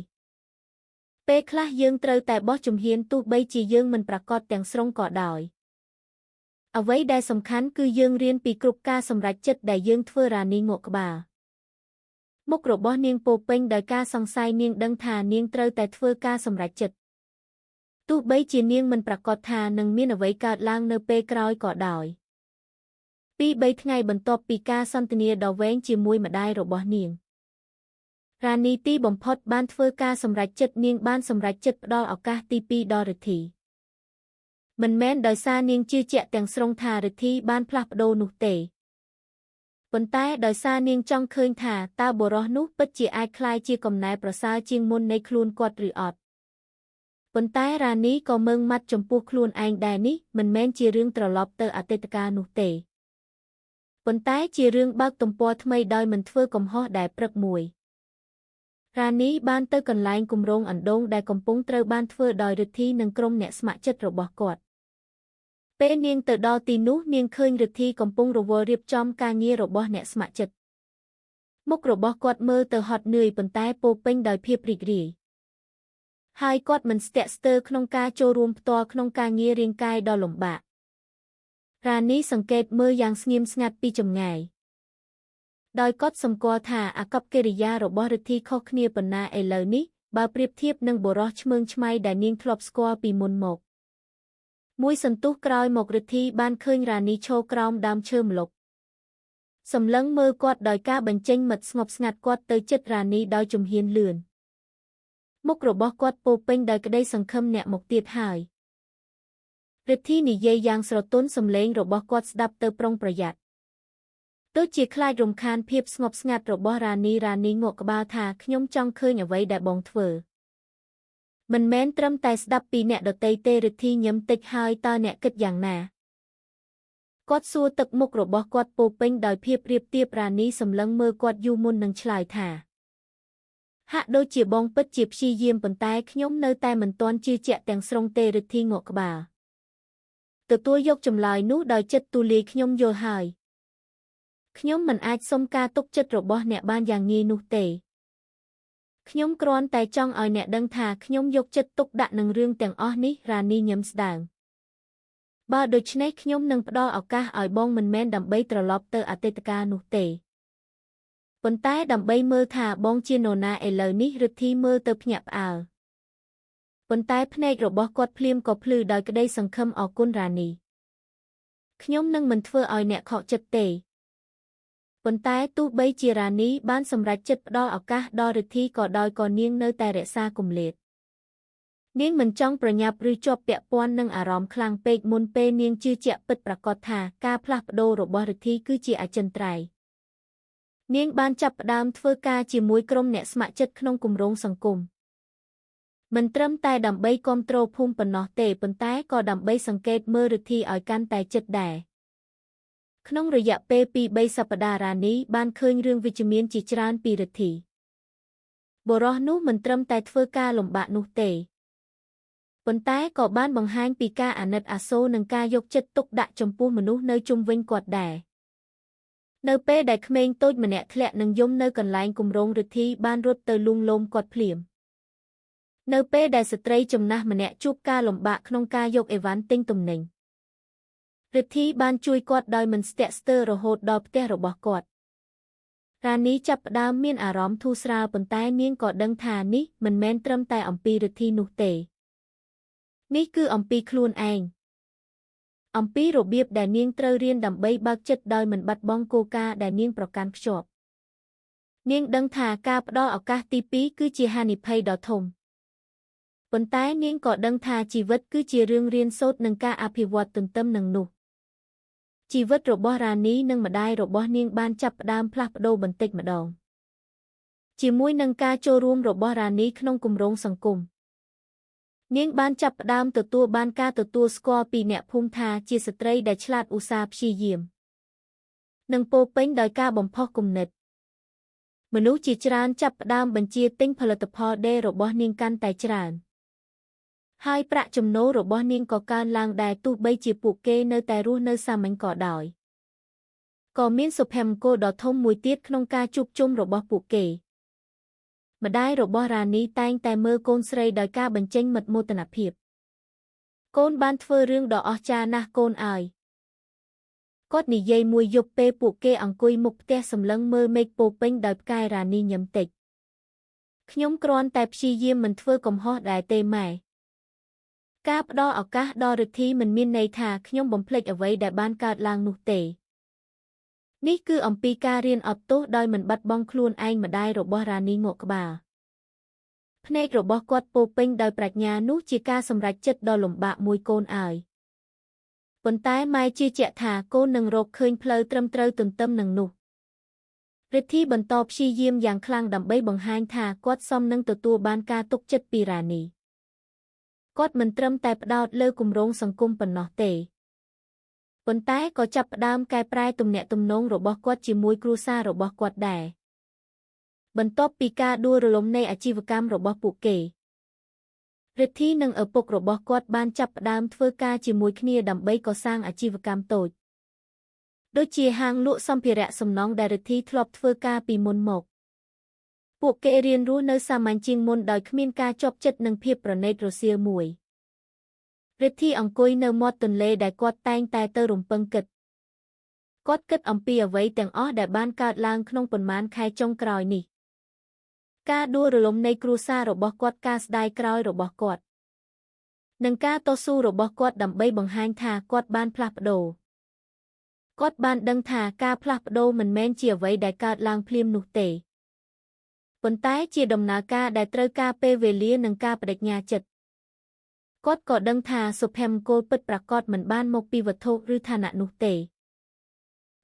ពេលខ្លះយើងត្រូវតែបោះជំហានទោះបីជាយើងមិនប្រាកដទាំងស្រុងក៏ដោយអ្វីដែលសំខាន់គឺយើងរៀនពីគ្រប់ការសម្រេចចិត្តដែលយើងធ្វើរ៉ានីងក់ក្បាលមុខរបស់នាងពោរពេញដោយការសង្ស័យនាងដឹងថានាងត្រូវតែធ្វើការសម្រេចចិត្តទោះបីជានាងមិនប្រាកដថានឹងមានអ្វីកើតឡើងនៅពេលក្រោយក៏ដោយ2-3 ថ្ងៃបន្ទាប់ពីការសន្ទនាដ៏វែងជាមួយម្ដាយរបស់នាងរ៉ានីទីបំផុតបានធ្វើការសម្រេចចិត្តនាងបានសម្រេចចិត្តផ្ដល់ឱកាសទី2ដល់រិទ្ធីមិនមែនដោយសារនាងជឿជាក់ទាំងស្រុងថារិទ្ធីបានផ្លាស់ប្ដូរនោះទេប៉ុន្តែដោយសារនាងចង់ឃើញថាតើបុរសនោះពិតជាអាចក្លាយជាកំណែប្រសើរជាងមុននៃខ្លួនគាត់ឬអត់ប៉ុន្តែរ៉ានីក៏មើងម៉ាត់ចំពោះខ្លួនឯងដែរនេះមិនមែនជារឿងត្រឡប់ទៅអតីតកាលនោះទេប៉ុន្តែជារឿងបើកទំព័រថ្មីដោយមិនធ្វើកំហុសដែលព្រឹកមួយរ៉ានីបានទៅកន្លែងគម្រោងអណ្ដូងដែលកំពុងត្រូវបានធ្វើដោយរិទ្ធីនិងក្រុមអ្នកស្ម័គ្រចិត្តរបស់គាត់ពេលនាងទៅដល់ទីនោះនាងឃើញរិទ្ធីកំពុងរវល់រៀបចំការងាររបស់អ្នកស្ម័គ្រចិត្តមុខរបស់គាត់មើលទៅហត់នឿយប៉ុន្តែពោរពេញដោយភាពរីករាយហើយគាត់មិនស្ទាក់ស្ទើរក្នុងការចូលរួមផ្ទាល់ក្នុងការងាររាងកាយដ៏លំបាករ៉ានីសង្កេតមើលយ៉ាងស្ងៀមស្ងាត់ពីចម្ងាយដោយគាត់សម្គាល់ថាអាកប្បកិរិយារបស់រិទ្ធីខុសគ្នាប៉ុណ្ណាឥឡូវនេះបើប្រៀបធៀបនឹងបុរសឆ្មើងឆ្មៃដែលនាងធ្លាប់ស្គាល់ពីមុនមកមួយសន្ទុះក្រោយមករិទ្ធីបានឃើញរ៉ានីឈរក្រោមដើមឈើម្លប់សម្លឹងមើលគាត់ដោយការបញ្ចេញមិត្តស្ងប់ស្ងាត់គាត់ទៅជិតរ៉ានីដោយជំហានលឿនមុខរបស់គាត់ពោរពេញដោយក្តីសង្ឃឹមអ្នកមកទៀតហើយរិទ្ធីនិយាយយ៉ាងស្រទន់សំឡេងរបស់គាត់ស្ដាប់ទៅប្រុងប្រយ័ត្នដូចជាខ្លាចរំខានភាពស្ងប់ស្ងាត់របស់រ៉ានីងក់ក្បាលថាខ្ញុំចង់ឃើញអ្វីដែលបងធ្វើមិនមែនត្រឹមតែស្ដាប់ពីអ្នកដទៃទេរិទ្ធីញឹមតិចហើយតើអ្នកគិតយ៉ាងណាគាត់សួរទឹកមុខរបស់គាត់ពោរពេញដោយភាពរៀបទៀបរ៉ានីសម្លឹងមើលគាត់យូរមុននឹងឆ្លើយថាហាក់ដូចជាបងពិតជាព្យាយាមប៉ុន្តែខ្ញុំនៅតែមិនទាន់ជឿជាក់ទាំងស្រុងទេរិទ្ធីងក់ក្បាលទទួលយកចម្លើយនោះដោយចិត្តទូលាយខ្ញុំយល់ហើយខ្ញុំមិនអាចសុំការទុកចិត្តរបស់អ្នកបានយ៉ាងងាយនោះទេខ្ញុំគ្រាន់តែចង់ឲ្យអ្នកដឹងថាខ្ញុំយកចិត្តទុកដាក់នឹងរឿងទាំងអស់នេះរ៉ានីញឹមស្ដើងបើដូច្នេះខ្ញុំនឹងផ្ដល់ឱកាសឲ្យបងមិនមែនដើម្បីត្រឡប់ទៅអតីតកាលនោះទេប៉ុន្តែដើម្បីមើលថាបងជានរណាឥឡូវនេះរិទ្ធីមើលទៅភ្ញាក់ផ្អើលប៉ុន្តែភ្នែករបស់គាត់ភ្លាមក៏ភ្លឺដោយក្តីសង្ឃឹមអរគុណរ៉ានីខ្ញុំនឹងមិនធ្វើឲ្យអ្នកខកចិត្តទេប៉ុន្តែទោះបីជារ៉ានីបានសម្រេចចិត្តផ្ដល់ឱកាសដល់រិទ្ធីក៏ដោយក៏នាងនៅតែរក្សាគម្លាតនាងមិនចង់ប្រញាប់ឬជាប់ពាក់ព័ន្ធនឹងអារម្មណ៍ខ្លាំងពេកមុនពេលនាងជឿជាក់ពិតប្រាកដថាការផ្លាស់ប្ដូររបស់រិទ្ធីគឺជាអចិន្ត្រៃយ៍នាងបានចាប់ផ្ដើមធ្វើការជាមួយក្រុមអ្នកស្ម័គ្រចិត្តក្នុងគម្រោងសង្គមមិនត្រឹមតែដើម្បីគាំទ្រភូមិប៉ុណ្ណោះទេប៉ុន្តែក៏ដើម្បីសង្កេតមើលរិទ្ធីឲ្យកាន់តែជិតដែរក្នុងរយៈពេល 2-3 សប្តាហ៍រ៉ានីបានឃើញរឿងវិជ្ជមានជាច្រើនពីរិទ្ធីបុរសនោះមិនត្រឹមតែធ្វើការលំបាកនោះទេប៉ុន្តែក៏បានបង្ហាញពីការអាណិតអាសូរនិងការយកចិត្តទុកដាក់ចំពោះមនុស្សនៅជុំវិញគាត់ដែរនៅពេលដែលក្មេងតូចម្នាក់ធ្លាក់នឹងយំនៅកន្លែងគម្រោងរិទ្ធីបានរត់ទៅលួងលោមគាត់ភ្លាមនៅពេលដែលស្ត្រីចំណាស់ម្នាក់ជួបការលំបាកក្នុងការយកអីវ៉ាន់ទិញទំនិញរិទ្ធីបានជួយគាត់ដោយមិនស្ទាក់ស្ទើររហូតដល់ផ្ទះរបស់គាត់រ៉ានីចាប់ផ្ដើមមានអារម្មណ៍ធូរស្រាលប៉ុន្តែនាងក៏ដឹងថានេះមិនមែនត្រឹមតែអំពីរិទ្ធីនោះទេនេះគឺអំពីខ្លួនឯងអំពីរបៀបដែលនាងត្រូវរៀនដើម្បីបើកចិត្តដោយមិនបាត់បង់គោលការណ៍ដែលនាងប្រកាន់ខ្ជាប់នាងដឹងថាការផ្ដល់ឱកាសទី2គឺជាហានិភ័យដ៏ធំប៉ុន្តែនាងក៏ដឹងថាជីវិតគឺជារឿងរៀនសូត្រនិងការអភិវឌ្ឍទន្ទឹមនឹងនោះជីវិតរបស់រ៉ានីនិងម្ដាយរបស់នាងបានចាប់ផ្ដើមផ្លាស់ប្ដូរបន្តិចម្ដងជាមួយនឹងការចូលរួមរបស់រ៉ានីក្នុងគម្រោងសង្គមនាងបានចាប់ផ្ដើមទទួលបានការទទួលស្គាល់ពីអ្នកភូមិថាជាស្ត្រីដែលឆ្លាតឧស្សាហ៍ព្យាយាមនិងពោរពេញដោយការបំផុសគំនិតមនុស្សជាច្រើនចាប់ផ្ដើមបញ្ជាទិញផលិតផលដេររបស់នាងកាន់តែច្រើន ហើយប្រាក់ចំណូលរបស់នាងក៏កើនឡើងដែរទោះបីជាពួកគេនៅតែរស់នៅសាមញ្ញក៏ដោយក៏មានសុភមង្គលដ៏ធំមួយទៀតក្នុងការជួបជុំរបស់ពួកគេម្ដាយរបស់រ៉ានីតែងតែមើលកូនស្រីដោយការបញ្ចេញមិត្តមោទនភាពកូនបានធ្វើរឿងដ៏អស្ចារ្យណាស់កូនអើយគាត់និយាយមួយយប់ពេលពួកគេអង្គុយមុខផ្ទះសម្លឹងមើលមេឃពោពេញដោយផ្កាយរ៉ានីញឹមតិចខ្ញុំគ្រាន់តែព្យាយាមមិនធ្វើកំហុសដែរទេម៉ែការផ្ដល់ឱកាសដល់រិទ្ធីមិនមានន័យថាខ្ញុំបំភ្លេចអ្វីដែលបានកើតឡើងនោះទេនេះគឺអំពីការរៀនអត់ទោសដោយមិនបាត់បង់ខ្លួនឯងម្ដាយរបស់រ៉ានីងក់ក្បាលភ្នែករបស់គាត់ពោពេញដោយប្រាជ្ញានោះជាការសម្រេចចិត្តដ៏លំបាកមួយកូនអើយប៉ុន្តែម៉ែជឿជាក់ថាកូននឹងរកឃើញផ្លូវត្រឹមត្រូវទន្ទឹមនឹងនោះរិទ្ធីបន្តព្យាយាមយ៉ាងខ្លាំងដើម្បីបង្ហាញថាគាត់សមនឹងទទួលបានការទុកចិត្តពីរ៉ានីគាត់មិនត្រឹមតែផ្ដោតលើគម្រោងសង្គមប៉ុណ្ណោះទេប៉ុន្តែក៏ចាប់ផ្ដើមកែប្រែទំនាក់ទំនងរបស់គាត់ជាមួយគ្រួសាររបស់គាត់ដែរបន្ទាប់ពីការដួលរលំនៃអាជីវកម្មរបស់ពួកគេរិទ្ធីនិងឪពុករបស់គាត់បានចាប់ផ្ដើមធ្វើការជាមួយគ្នាដើម្បីកសាងអាជីវកម្មតូចដូចជាហាងលក់សម្ភារៈសំណង់ដែលរិទ្ធីធ្លាប់ធ្វើការពីមុនមកពួកគេរៀនរស់នៅសាមញ្ញជាងមុនដោយគ្មានការជាប់ចិត្តនិងភាពប្រណីតរសៀលមួយរិទ្ធីអង្គុយនៅមាត់ទន្លេដែលគាត់តែងតែទៅរំពឹងគិតគាត់គិតអំពីអ្វីទាំងអស់ដែលបានកើតឡើងក្នុងប៉ុន្មានខែចុងក្រោយនេះការដួលរលំនៃគ្រួសាររបស់គាត់ការស្ដាយក្រោយរបស់គាត់និងការតស៊ូរបស់គាត់ដើម្បីបង្ហាញថាគាត់បានផ្លាស់ប្ដូរគាត់បានដឹងថាការផ្លាស់ប្ដូរមិនមែនជាអ្វីដែលកើតឡើងភ្លាមនោះទេប៉ុន្តែជាដំណើរការដែលត្រូវការពេលវេលានិងការបដិញ្ញាចិត្តគាត់ក៏ដឹងថាសុភមង្គលពិតប្រាកដមិនបានមកពីវត្ថុឬឋានៈនោះទេ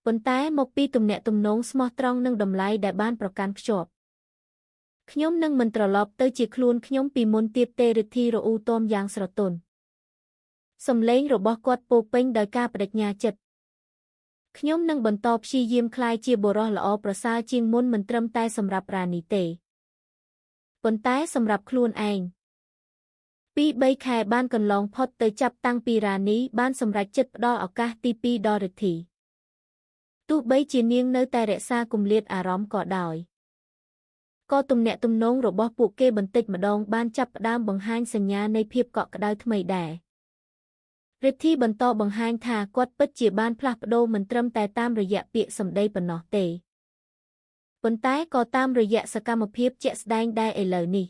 ប៉ុន្តែមកពីទំនាក់ទំនងស្មោះត្រង់និងតម្លៃដែលបានប្រកាន់ខ្ជាប់ខ្ញុំនឹងមិនត្រឡប់ទៅជាខ្លួនខ្ញុំពីមុនទៀតទេរិទ្ធីរអ៊ូតមយ៉ាងស្រទន់សំឡេងរបស់គាត់ពោពេញដោយការបដិញ្ញាចិត្តខ្ញុំនឹងបន្តព្យាយាមក្លាយជាបុរសល្អប្រសើរជាងមុនមិនត្រឹមតែសម្រាប់រ៉ានីទេប៉ុន្តែសម្រាប់ខ្លួនឯង2-3 ខែបានកន្លងផុតទៅចាប់តាំងពីរ៉ានីបានសម្រេចចិត្តផ្ដល់ឱកាសទី2ដល់រិទ្ធីទោះបីជានាងនៅតែរក្សាគម្លាតអារម្មណ៍ក៏ដោយក៏ទំនាក់ទំនងរបស់ពួកគេបន្តិចម្ដងបានចាប់ផ្ដើមបង្ហាញសញ្ញានៃភាពកក់ក្ដៅថ្មីដែររិទ្ធីបន្តបង្ហាញថាគាត់ពិតជាបានផ្លាស់ប្ដូរមិនត្រឹមតែតាមរយៈពាក្យសម្ដីប៉ុណ្ណោះទេប៉ុន្តែក៏តាមរយៈសកម្មភាពជាក់ស្ដែងដែរឥឡូវនេះ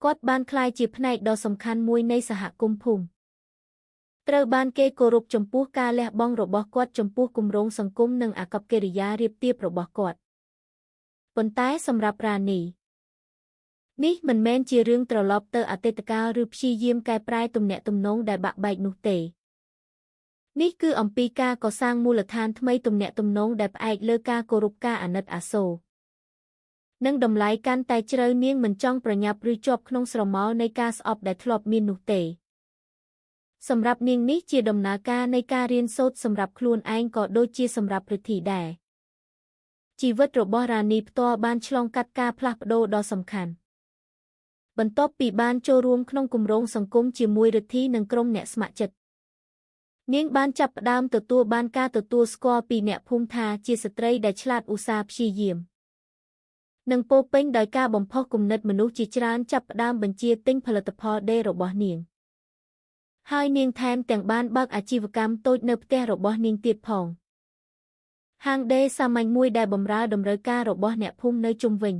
គាត់បានក្លាយជាផ្នែកដ៏សំខាន់មួយនៃសហគមន៍ភូមិត្រូវបានគេគោរពចំពោះការលះបង់របស់គាត់ចំពោះគម្រោងសង្គមនិងអាកប្បកិរិយារាបទាបរបស់គាត់ប៉ុន្តែសម្រាប់រ៉ានីនេះមិនមែនជារឿងត្រឡប់ទៅអតីតកាលឬព្យាយាមកែប្រែទំនាក់ទំនងដែលបាក់បែកនោះទេនេះគឺអំពីការកសាងមូលដ្ឋានថ្មីទំនាក់ទំនងដែលផ្អែកលើការគោរពការអាណិតអាសូរនិងតម្លៃកាន់តែជ្រៅនាងមិនចង់ប្រញាប់ឬជាប់ក្នុងស្រមោលនៃការស្អប់ដែលធ្លាប់មាននោះទេសម្រាប់នាងនេះជាដំណើរការនៃការរៀនសូត្រសម្រាប់ខ្លួនឯងក៏ដូចជាសម្រាប់រិទ្ធីដែរជីវិតរបស់រ៉ានីផ្ទាល់បានឆ្លងកាត់ការផ្លាស់ប្ដូរដ៏សំខាន់បន្ទាប់ពីបានចូលរួមក្នុងគម្រោងសង្គមជាមួយរិទ្ធីនិងក្រុមអ្នកស្ម័គ្រចិត្តនាងបានចាប់ផ្ដើមទទួលបានការទទួលស្គាល់ពីអ្នកភូមិថាជាស្ត្រីដែលឆ្លាតឧស្សាហ៍ព្យាយាមនិងពោពេញដោយការបំផុសគំនិតមនុស្សជាច្រើនចាប់ផ្ដើមបញ្ជាទិញផលិតផលដេររបស់នាងហើយនាងថែមទាំងបានបើកអាជីវកម្មតូចនៅផ្ទះរបស់នាងទៀតផងហាងដេរសាមញ្ញមួយដែលបម្រើតម្រូវការរបស់អ្នកភូមិនៅជុំវិញ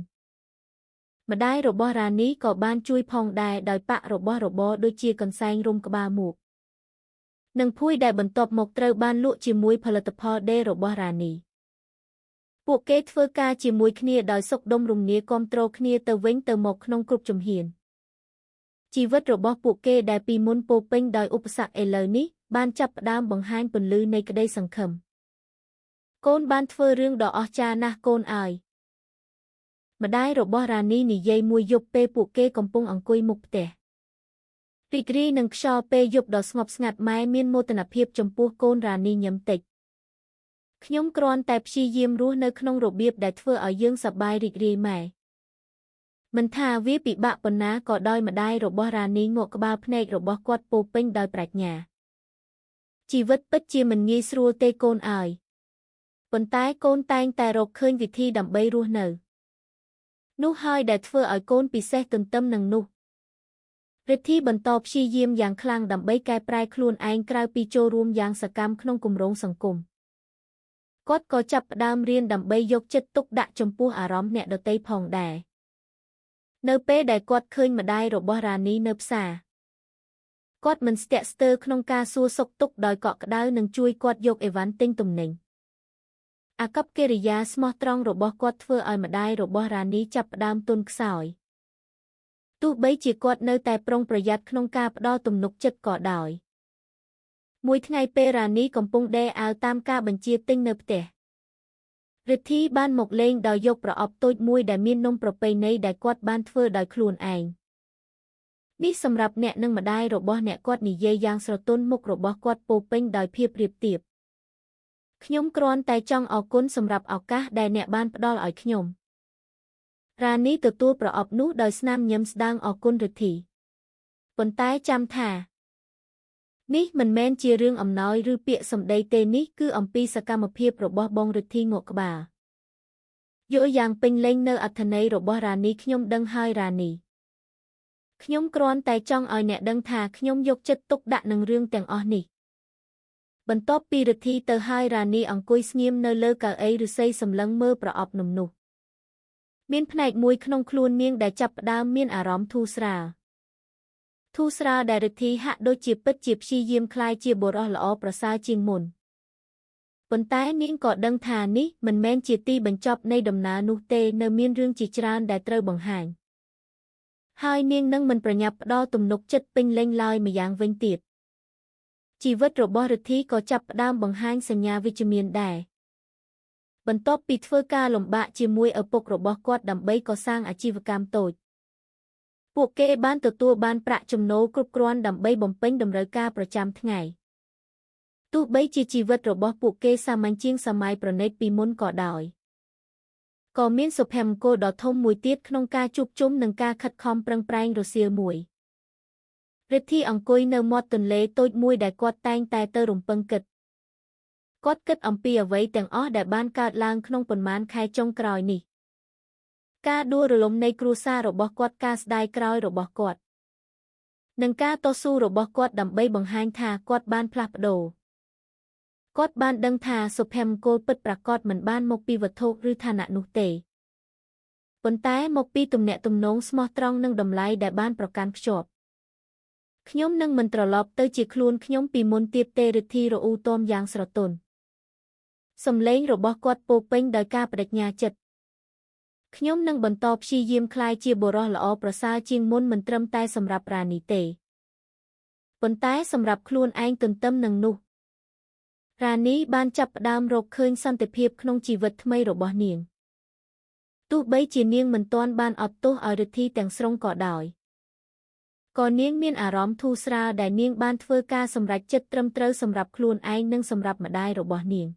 ម្ដាយរបស់រ៉ានីក៏បានជួយផងដែរដោយប៉ាក់របស់របរដូចជាកន្សែងរុំក្បាលមួកនិងភួយដែលបន្ទាប់មកត្រូវបានលក់ជាមួយផលិតផលដេររបស់រ៉ានីពួកគេធ្វើការជាមួយគ្នាដោយសុខដុមរមនាគាំទ្រគ្នាទៅវិញទៅមកក្នុងគ្រប់ជំហានជីវិតរបស់ពួកគេដែលពីមុនពោពេញដោយឧបសគ្គឥឡូវនេះបានចាប់ផ្ដើមបង្ហាញពន្លឺនៃក្តីសង្ឃឹមកូនបានធ្វើរឿងដ៏អស្ចារ្យណាស់កូនអើយម្ដាយរបស់រ៉ានីនិយាយមួយយប់ពេលពួកគេកំពុងអង្គុយមុខផ្ទះរីករាយនឹងខ្យល់ពេលយប់ដ៏ស្ងប់ស្ងាត់ម៉ែមានមោទនភាពចំពោះកូនរ៉ានីញឹមតិចខ្ញុំគ្រាន់តែព្យាយាមរស់នៅក្នុងរបៀបដែលធ្វើឲ្យយើងសប្បាយរីករាយម៉ែ មិនថាវាពិបាកប៉ុណ្ណាក៏ដោយម្ដាយរបស់រ៉ានីងក់ក្បាលភ្នែករបស់គាត់ពោពេញដោយប្រាជ្ញាជីវិតពិតជាមិនងាយស្រួលទេកូនអើយប៉ុន្តែកូនតែងតែរកឃើញវិធីដើម្បីរស់នៅនោះហើយដែលធ្វើឲ្យកូនពិសេសទន្ទឹមនឹងនោះរិទ្ធីបន្តព្យាយាមយ៉ាងខ្លាំងដើម្បីកែប្រែខ្លួនឯងក្រៅពីចូលរួមយ៉ាងសកម្មក្នុងគម្រោងសង្គមគាត់ក៏ចាប់ផ្ដើមរៀនដើម្បីយកចិត្តទុកដាក់ចំពោះអារម្មណ៍អ្នកដទៃផងដែរនៅពេលដែលគាត់ឃើញម្ដាយរបស់រ៉ានីនៅផ្សារគាត់មិនស្ទាក់ស្ទើរក្នុងការសួរសុខទុក្ខដោយកក់ក្ដៅនិងជួយគាត់យកអីវ៉ាន់ទិញទំនិញអាកប្បកិរិយាស្មោះត្រង់របស់គាត់ធ្វើឲ្យម្ដាយរបស់រ៉ានីចាប់ផ្ដើមទន់ខ្សោយទោះបីជាគាត់នៅតែប្រុងប្រយ័ត្នក្នុងការផ្ដល់ទំនុកចិត្តក៏ដោយមួយថ្ងៃពេលរ៉ានីកំពុងដេរអាវតាមការបញ្ជាទិញនៅផ្ទះរិទ្ធីបានមកលេងដោយយកប្រអប់តូចមួយដែលមាននំប្រពៃណីដែលគាត់បានធ្វើដោយខ្លួនឯងនេះសម្រាប់អ្នកនិងម្ដាយរបស់អ្នកគាត់និយាយយ៉ាងស្រទន់មុខរបស់គាត់ពោពេញដោយភាពរាបទាបខ្ញុំគ្រាន់តែចង់អរគុណសម្រាប់ឱកាសដែលអ្នកបានផ្ដល់ឲ្យខ្ញុំរ៉ានីទទួលប្រអប់នោះដោយស្នាមញញឹមស្ដាងអរគុណរិទ្ធីប៉ុន្តែចាំថានេះមិនមែនជារឿងអំណោយឬពាក្យសម្ដីទេនេះគឺអំពីសកម្មភាពរបស់បងរិទ្ធីងក់ក្បាលយល់យ៉ាងពេញលេញនៅអត្ថន័យរបស់រ៉ានីខ្ញុំដឹងហើយរ៉ានីខ្ញុំគ្រាន់តែចង់ឲ្យអ្នកដឹងថាខ្ញុំយកចិត្តទុកដាក់នឹងរឿងទាំងអស់នេះបន្ទាប់ពីរិទ្ធីទៅហើយរ៉ានីអង្គុយស្ងៀមនៅលើកៅអីឫស្សីសម្លឹងមើលប្រអប់នំនោះមានផ្នែកមួយក្នុងខ្លួននាងដែលចាប់ផ្ដើមមានអារម្មណ៍ធូរស្រាលដែលរិទ្ធីហាក់ដូចជាពិតជាព្យាយាមក្លាយជាបុរសល្អប្រសើរជាងមុនប៉ុន្តែនាងក៏ដឹងថានេះមិនមែនជាទីបញ្ចប់នៃដំណើរនោះទេនៅមានរឿងជាច្រើនដែលត្រូវបង្ហាញហើយនាងនឹងមិនប្រញាប់ផ្ដល់ទំនុកចិត្តពេញលេញឡើយម្យ៉ាងវិញទៀតជីវិតរបស់រិទ្ធីក៏ចាប់ផ្ដើមបង្ហាញសញ្ញាវិជ្ជមានដែរបន្ទាប់ពីធ្វើការលំបាកជាមួយឪពុករបស់គាត់ដើម្បីកសាងអាជីវកម្មតូចពួកគេបានទទួលបានប្រាក់ចំណូលគ្រប់គ្រាន់ដើម្បីបំពេញតម្រូវការប្រចាំថ្ងៃទោះបីជាជីវិតរបស់ពួកគេសាមញ្ញជាងសម័យប្រណីតពីមុនក៏ដោយក៏មានសុភមង្គលដ៏ធំមួយទៀតក្នុងការជួបជុំនិងការខិតខំប្រឹងប្រែងរសៀលមួយរិទ្ធីអង្គុយនៅមាត់ទន្លេតូចមួយដែលគាត់តែងតែទៅរំពឹងគិតគាត់គិតអំពីអ្វីទាំងអស់ដែលបានកើតឡើងក្នុងប៉ុន្មានខែចុងក្រោយនេះការដួលរលំនៃគ្រួសាររបស់គាត់ការស្ដាយក្រោយរបស់គាត់និងការតស៊ូរបស់គាត់ដើម្បីបង្ហាញថាគាត់បានផ្លាស់ប្ដូរគាត់បានដឹងថាសុភមង្គលពិតប្រាកដមិនបានមកពីវត្ថុឬឋានៈនោះទេប៉ុន្តែមកពីទំនាក់ទំនងស្មោះត្រង់និងតម្លៃដែលបានប្រកាន់ខ្ជាប់ខ្ញុំនឹងមិនត្រឡប់ទៅជាខ្លួនខ្ញុំពីមុនទៀតទេរិទ្ធីរអ៊ូទាំយ៉ាងស្រទន់សំឡេងរបស់គាត់ពោពេញដោយការបដិញ្ញាចិត្តខ្ញុំនឹងបន្តព្យាយាមក្លាយជាបុរសល្អប្រសើរជាងមុនមិនត្រឹមតែសម្រាប់រ៉ានីទេប៉ុន្តែសម្រាប់ខ្លួនឯងទន្ទឹមនឹងនោះរ៉ានីបានចាប់ផ្ដើមរកឃើញសន្តិភាពក្នុងជីវិតថ្មីរបស់នាងទោះបីជានាងមិនទាន់បានអត់ទោសឲ្យរិទ្ធីទាំងស្រុងក៏ដោយក៏នាងមានអារម្មណ៍ធូរស្រាលដែលនាងបានធ្វើការសម្រេចចិត្តត្រឹមត្រូវសម្រាប់ខ្លួនឯងនិងសម្រាប់ម្ដាយរបស់នាង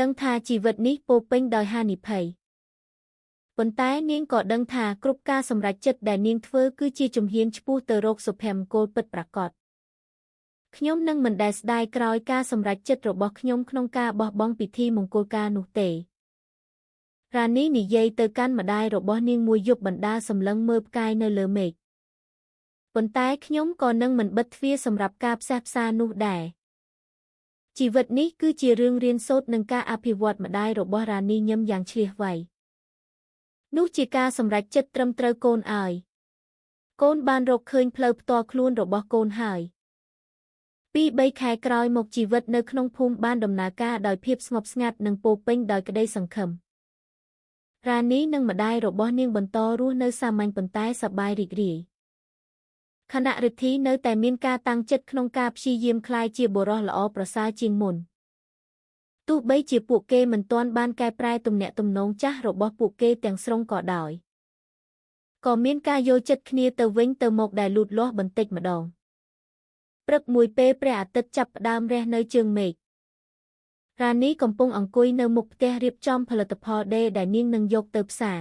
ដឹងថាជីវិតនេះពោពេញដោយហានិភ័យប៉ុន្តែនាងក៏ដឹងថាគ្រប់ការសម្រេចចិត្តដែលនាងធ្វើគឺជាជំហានឆ្ពោះទៅរកសុភមង្គលពិតប្រាកដខ្ញុំនឹងមិនដែលស្ដាយក្រោយការសម្រេចចិត្តរបស់ខ្ញុំក្នុងការបោះបង់ពិធីមង្គលការនោះទេរ៉ានីនិយាយទៅកាន់ម្ដាយរបស់នាងមួយយប់បណ្ដាសម្លឹងមើលផ្កាយនៅលើមេឃប៉ុន្តែខ្ញុំក៏នឹងមិនបិទទ្វារសម្រាប់ការផ្សះផ្សានោះដែរជីវិតនេះគឺជារឿងរៀនសូត្រនិងការអភិវឌ្ឍម្ដាយរបស់រ៉ានីញឹមយ៉ាងឈ្លាសវៃនោះជាការសម្រេចចិត្តត្រឹមត្រូវកូនអើយកូនបានរកឃើញផ្លូវផ្ទាល់ខ្លួនរបស់កូនហើយ2-3 ខែក្រោយមកជីវិតនៅក្នុងភូមិបានដំណើរការដោយភាពស្ងប់ស្ងាត់និងពោពេញដោយក្តីសង្ឃឹមរ៉ានីនិងម្ដាយរបស់នាងបន្តរស់នៅសាមញ្ញប៉ុន្តែសប្បាយរីករាយខណៈរិទ្ធីនៅតែមានការតាំងចិត្តក្នុងការព្យាយាមក្លាយជាបុរសល្អប្រសើរជាងមុនទោះបីជាពួកគេមិនទាន់បានកែប្រែទំនាក់ទំនងចាស់របស់ពួកគេទាំងស្រុងក៏ដោយក៏មានការយល់ចិត្តគ្នាទៅវិញទៅមកដែលលូតលាស់បន្តិចម្ដងព្រឹកមួយពេលព្រះអាទិត្យចាប់ផ្ដើមរះនៅជើងមេឃរ៉ានីកំពុងអង្គុយនៅមុខផ្ទះរៀបចំផលិតផលដេរដែលនាងនឹងយកទៅផ្សារ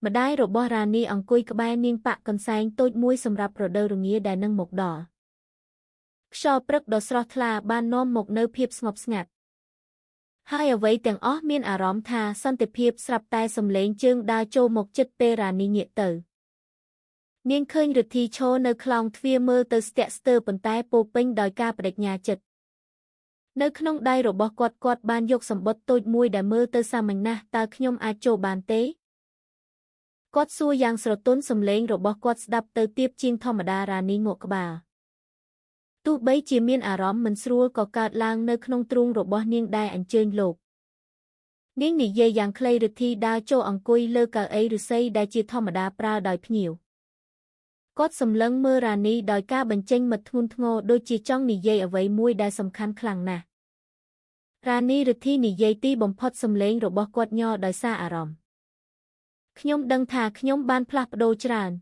ម្ដាយរបស់រ៉ានីអង្គុយក្បែរនាងប៉ាក់កន្សែងតូចមួយសម្រាប់រដូវរងាដែលនឹងមកដល់ខ្យល់ព្រឹកដ៏ស្រស់ថ្លាបាននាំមកនូវភាពស្ងប់ស្ងាត់ហើយអ្វីទាំងអស់មានអារម្មណ៍ថាសន្តិភាពស្រាប់តែសំឡេងជើងដើរចូលមកជិតពេលរ៉ានីងាកទៅនាងឃើញរិទ្ធីឈរនៅខ្លោងទ្វារមើលទៅស្ទាក់ស្ទើរប៉ុន្តែពោរពេញដោយការបដិញ្ញាចិត្តនៅក្នុងដៃរបស់គាត់បានយកសំបុត្រតូចមួយដែលមើលទៅសាមញ្ញណាស់តើខ្ញុំអាចចូលបានទេគាត់សួរយ៉ាងស្រទន់សំឡេងរបស់គាត់ស្ដាប់ទៅទាបជាងធម្មតារ៉ានីងក់ក្បាលទោះបីជាមានអារម្មណ៍មិនស្រួលក៏កើតឡើងនៅក្នុងទ្រូងរបស់នាងដែរអញ្ជើញលោកនាងនិយាយយ៉ាងខ្លីរិទ្ធីដើរចូលអង្គុយលើកៅអីឫស្សីដែលជាធម្មតាប្រើដោយភ្ញៀវគាត់សម្លឹងមើលរ៉ានីដោយការបញ្ចេញមិត្តធ្ងន់ធ្ងរដូចជាចង់និយាយអ្វីមួយដែលសំខាន់ខ្លាំងណាស់រ៉ានីរិទ្ធីនិយាយទីបំផុតសំឡេងរបស់គាត់ញ័រដោយសារអារម្មណ៍ខ្ញុំដឹងថាខ្ញុំបានផ្លាស់ប្ដូរច្រើន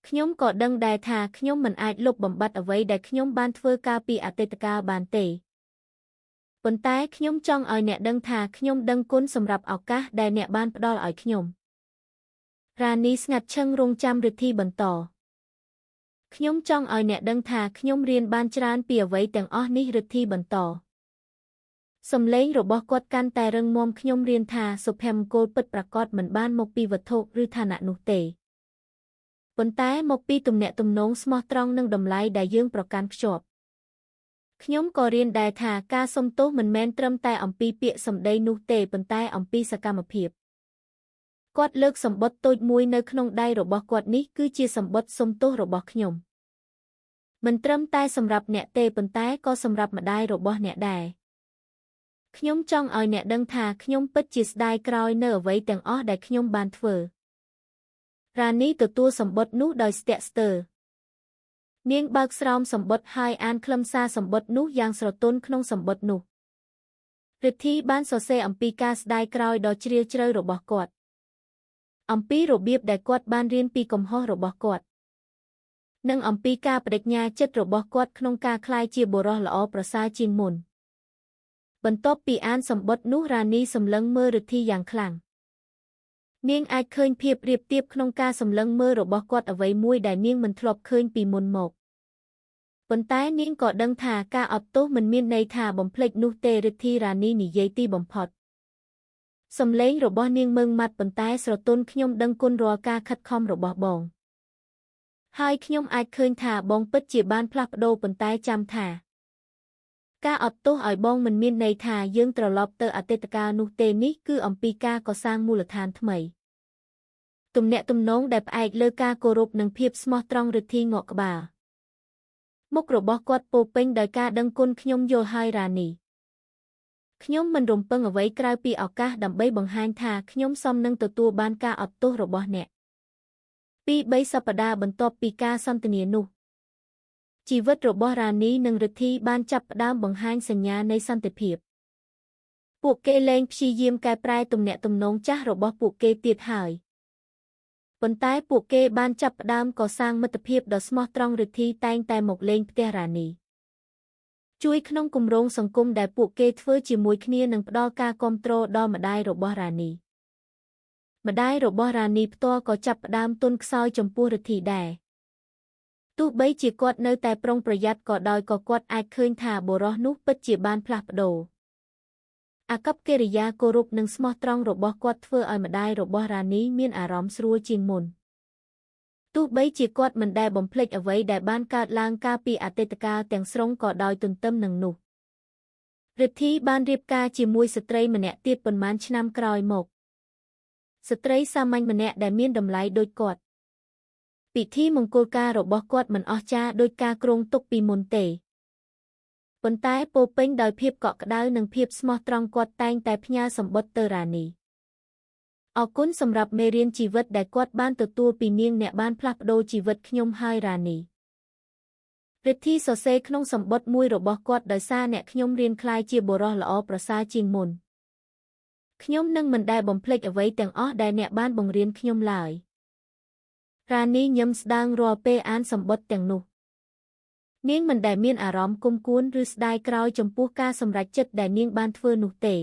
ខ្ញុំក៏ដឹងដែរថាខ្ញុំមិនអាចលុបបំបាត់អ្វីដែលខ្ញុំបានធ្វើកាលពីអតីតកាលបានទេប៉ុន្តែខ្ញុំចង់ឲ្យអ្នកដឹងថាខ្ញុំដឹងគុណសម្រាប់ឱកាសដែលអ្នកបានផ្ដល់ឲ្យខ្ញុំរ៉ានីស្ងាត់ឈឹងរងចាំរិទ្ធីបន្តខ្ញុំចង់ឲ្យអ្នកដឹងថាខ្ញុំរៀនបានច្រើនពីអ្វីទាំងអស់នេះរិទ្ធីបន្តសំឡេងរបស់គាត់កាន់តែរឹងមាំខ្ញុំរៀនថាសុភមង្គលពិតប្រាកដមិនបានមកពីវត្ថុឬឋានៈនោះទេប៉ុន្តែមកពីទំនាក់ទំនងស្មោះត្រង់និងតម្លៃដែលយើងប្រកាន់ខ្ជាប់ខ្ញុំក៏រៀនដែរថាការសុំទោសមិនមែនត្រឹមតែអំពីពាក្យសម្ដីនោះទេប៉ុន្តែអំពីសកម្មភាពគាត់លើកសំបុត្រតូចមួយនៅក្នុងដៃរបស់គាត់នេះគឺជាសំបុត្រសុំទោសរបស់ខ្ញុំមិនត្រឹមតែសម្រាប់អ្នកទេប៉ុន្តែក៏សម្រាប់ម្ដាយរបស់អ្នកដែរខ្ញុំចង់ឲ្យអ្នកដឹងថាខ្ញុំពិតជាស្ដាយក្រោយនៅអ្វីទាំងអស់ដែលខ្ញុំបានធ្វើរ៉ានីទទួលសំបុត្រនោះដោយស្ទាក់ស្ទើរនាងបើកស្រោមសំបុត្រហើយអានខ្លឹមសារសំបុត្រនោះយ៉ាងស្រទន់ក្នុងសំបុត្រនោះរិទ្ធីបានសរសេរអំពីការស្ដាយក្រោយដ៏ជ្រាលជ្រៅរបស់គាត់អំពីរបៀបដែលគាត់បានរៀនពីកំហុសរបស់គាត់និងអំពីការបដិញ្ញាចិត្តរបស់គាត់ក្នុងការក្លាយជាបុរសល្អប្រសើរជាងមុនបន្ទាប់ពីអានសំបុត្រនោះរ៉ានីសម្លឹងមើលរិទ្ធីយ៉ាងខ្លាំងនាងអាចឃើញភាពរៀបទៀបក្នុងការសម្លឹងមើលរបស់គាត់អ្វីមួយដែលនាងមិនធ្លាប់ឃើញពីមុនមកប៉ុន្តែនាងក៏ដឹងថាការអត់ទោសមិនមានន័យថាបំភ្លេចនោះទេរិទ្ធីរ៉ានីនិយាយទីបំផុតសំឡេងរបស់នាងម៉ឺងម៉ាត់ប៉ុន្តែស្រទន់ខ្ញុំដឹងគុណរាល់ការខិតខំរបស់បងហើយខ្ញុំអាចឃើញថាបងពិតជាបានផ្លាស់ប្ដូរប៉ុន្តែចាំថាការអត់ទោសឲ្យបងមិនមានន័យថាយើងត្រឡប់ទៅអតីតកាលនោះទេនេះគឺអំពីការកសាងមូលដ្ឋានថ្មីទំនាក់ទំនងដែលផ្អែកលើការគោរពនិងភាពស្មោះត្រង់រិទ្ធីងក់ក្បាលមុខរបស់គាត់ពោពេញដោយការដឹងគុណខ្ញុំយល់ហើយរ៉ានីខ្ញុំមិនរំពឹងអ្វីក្រៅពីឱកាសដើម្បីបង្ហាញថាខ្ញុំសមនឹងទទួលបានការអត់ទោសរបស់អ្នក2-3 សប្តាហ៍បន្ទាប់ពីការសន្ទនានោះជីវិតរបស់រ៉ានីនិងរិទ្ធីបានចាប់ផ្ដើមបង្ហាញសញ្ញានៃសន្តិភាពពួកគេលែងព្យាយាមកែប្រែទំនាក់ទំនងចាស់របស់ពួកគេទៀតហើយប៉ុន្តែពួកគេបានចាប់ផ្ដើមកសាងមិត្តភាពដ៏ស្មោះត្រង់រិទ្ធីតែងតែមកលេងផ្ទះរ៉ានីជួយក្នុងគម្រោងសង្គមដែលពួកគេធ្វើជាមួយគ្នានិងផ្ដល់ការគាំទ្រដល់ម្ដាយរបស់រ៉ានីម្ដាយរបស់រ៉ានីផ្ទាល់ក៏ចាប់ផ្ដើមទន់ខ្សោយចំពោះរិទ្ធីដែរទោះបីជាគាត់នៅតែប្រុងប្រយ័ត្នក៏ដោយក៏គាត់អាចឃើញថាបុរសនោះពិតជាបានផ្លាស់ប្ដូរអាកប្បកិរិយាគោរពនិងស្មោះត្រង់របស់គាត់ធ្វើឲ្យម្ដាយរបស់រ៉ានីមានអារម្មណ៍ស្រួលជាងមុនទោះបីជាគាត់មិនដែលបំភ្លេចអ្វីដែលបានកើតឡើងកាលពីអតីតកាលទាំងស្រុងក៏ដោយទន្ទឹមនឹងនោះរិទ្ធីបានរៀបការជាមួយស្ត្រីម្នាក់ទៀតប៉ុន្មានឆ្នាំក្រោយមកស្ត្រីសាមញ្ញម្នាក់ដែលមានតម្លៃដូចគាត់ពិធីមង្គលការរបស់គាត់មិនអស្ចារ្យដូចការគ្រោងទុកពីមុនទេប៉ុន្តែពោពេញដោយភាពកក់ក្ដៅនិងភាពស្មោះត្រង់គាត់តែងតែផ្ញើសំបុត្រទៅរ៉ានីអរគុណសម្រាប់មេរៀនជីវិតដែលគាត់បានទទួលពីនាងអ្នកបានផ្លាស់ប្ដូរជីវិតខ្ញុំហើយរ៉ានីរិទ្ធីសរសេរក្នុងសំបុត្រមួយរបស់គាត់ដោយសារអ្នកខ្ញុំរៀនក្លាយជាបុរសល្អប្រសើរជាងមុនខ្ញុំនឹងមិនដែលបំភ្លេចអ្វីទាំងអស់ដែលអ្នកបានបង្រៀនខ្ញុំឡើយរ៉ានីញឹមស្ដាងរាល់ពេលអានសំបុត្រទាំងនោះនាងមិនដែលមានអារម្មណ៍គុំគួនឬស្ដាយក្រោយចំពោះការសម្រេចចិត្តដែលនាងបានធ្វើនោះទេ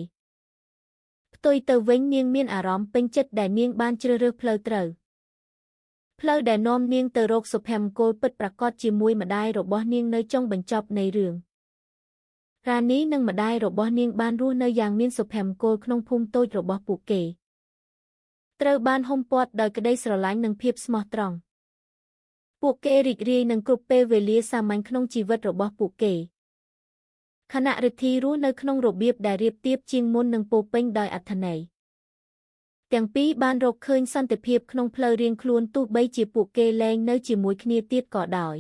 ផ្ ផ្ទុយទៅវិញនាងមានអារម្មណ៍ពេញចិត្តដែលនាងបានជ្រើសរើសផ្លូវត្រូវផ្លូវដែលនាំនាងទៅរកសុភមង្គលពិតប្រាកដជាមួយម្ដាយរបស់នាងនៅចុងបញ្ចប់នៃរឿងរ៉ានីនិងម្ដាយរបស់នាងបានរស់នៅយ៉ាងមានសុភមង្គលក្នុងភូមិតូចរបស់ពួកគេត្រូវបានហ៊ុមព័ទ្ធដោយក្តីស្រឡាញ់និងភាពស្មោះត្រង់ពួកគេរីករាយនឹងគ្រប់ពេលវេលាសាមញ្ញក្នុងជីវិតរបស់ពួកគេខណៈរិទ្ធីរស់នៅក្នុងរបៀបដែលរាបទាបជាងមុននិងពោរពេញដោយអត្ថន័យទាំងពីរបានរកឃើញសន្តិភាពក្នុងផ្លូវរៀងខ្លួនទោះបីជាពួកគេលែងនៅជាមួយគ្នាទៀតក៏ដោយ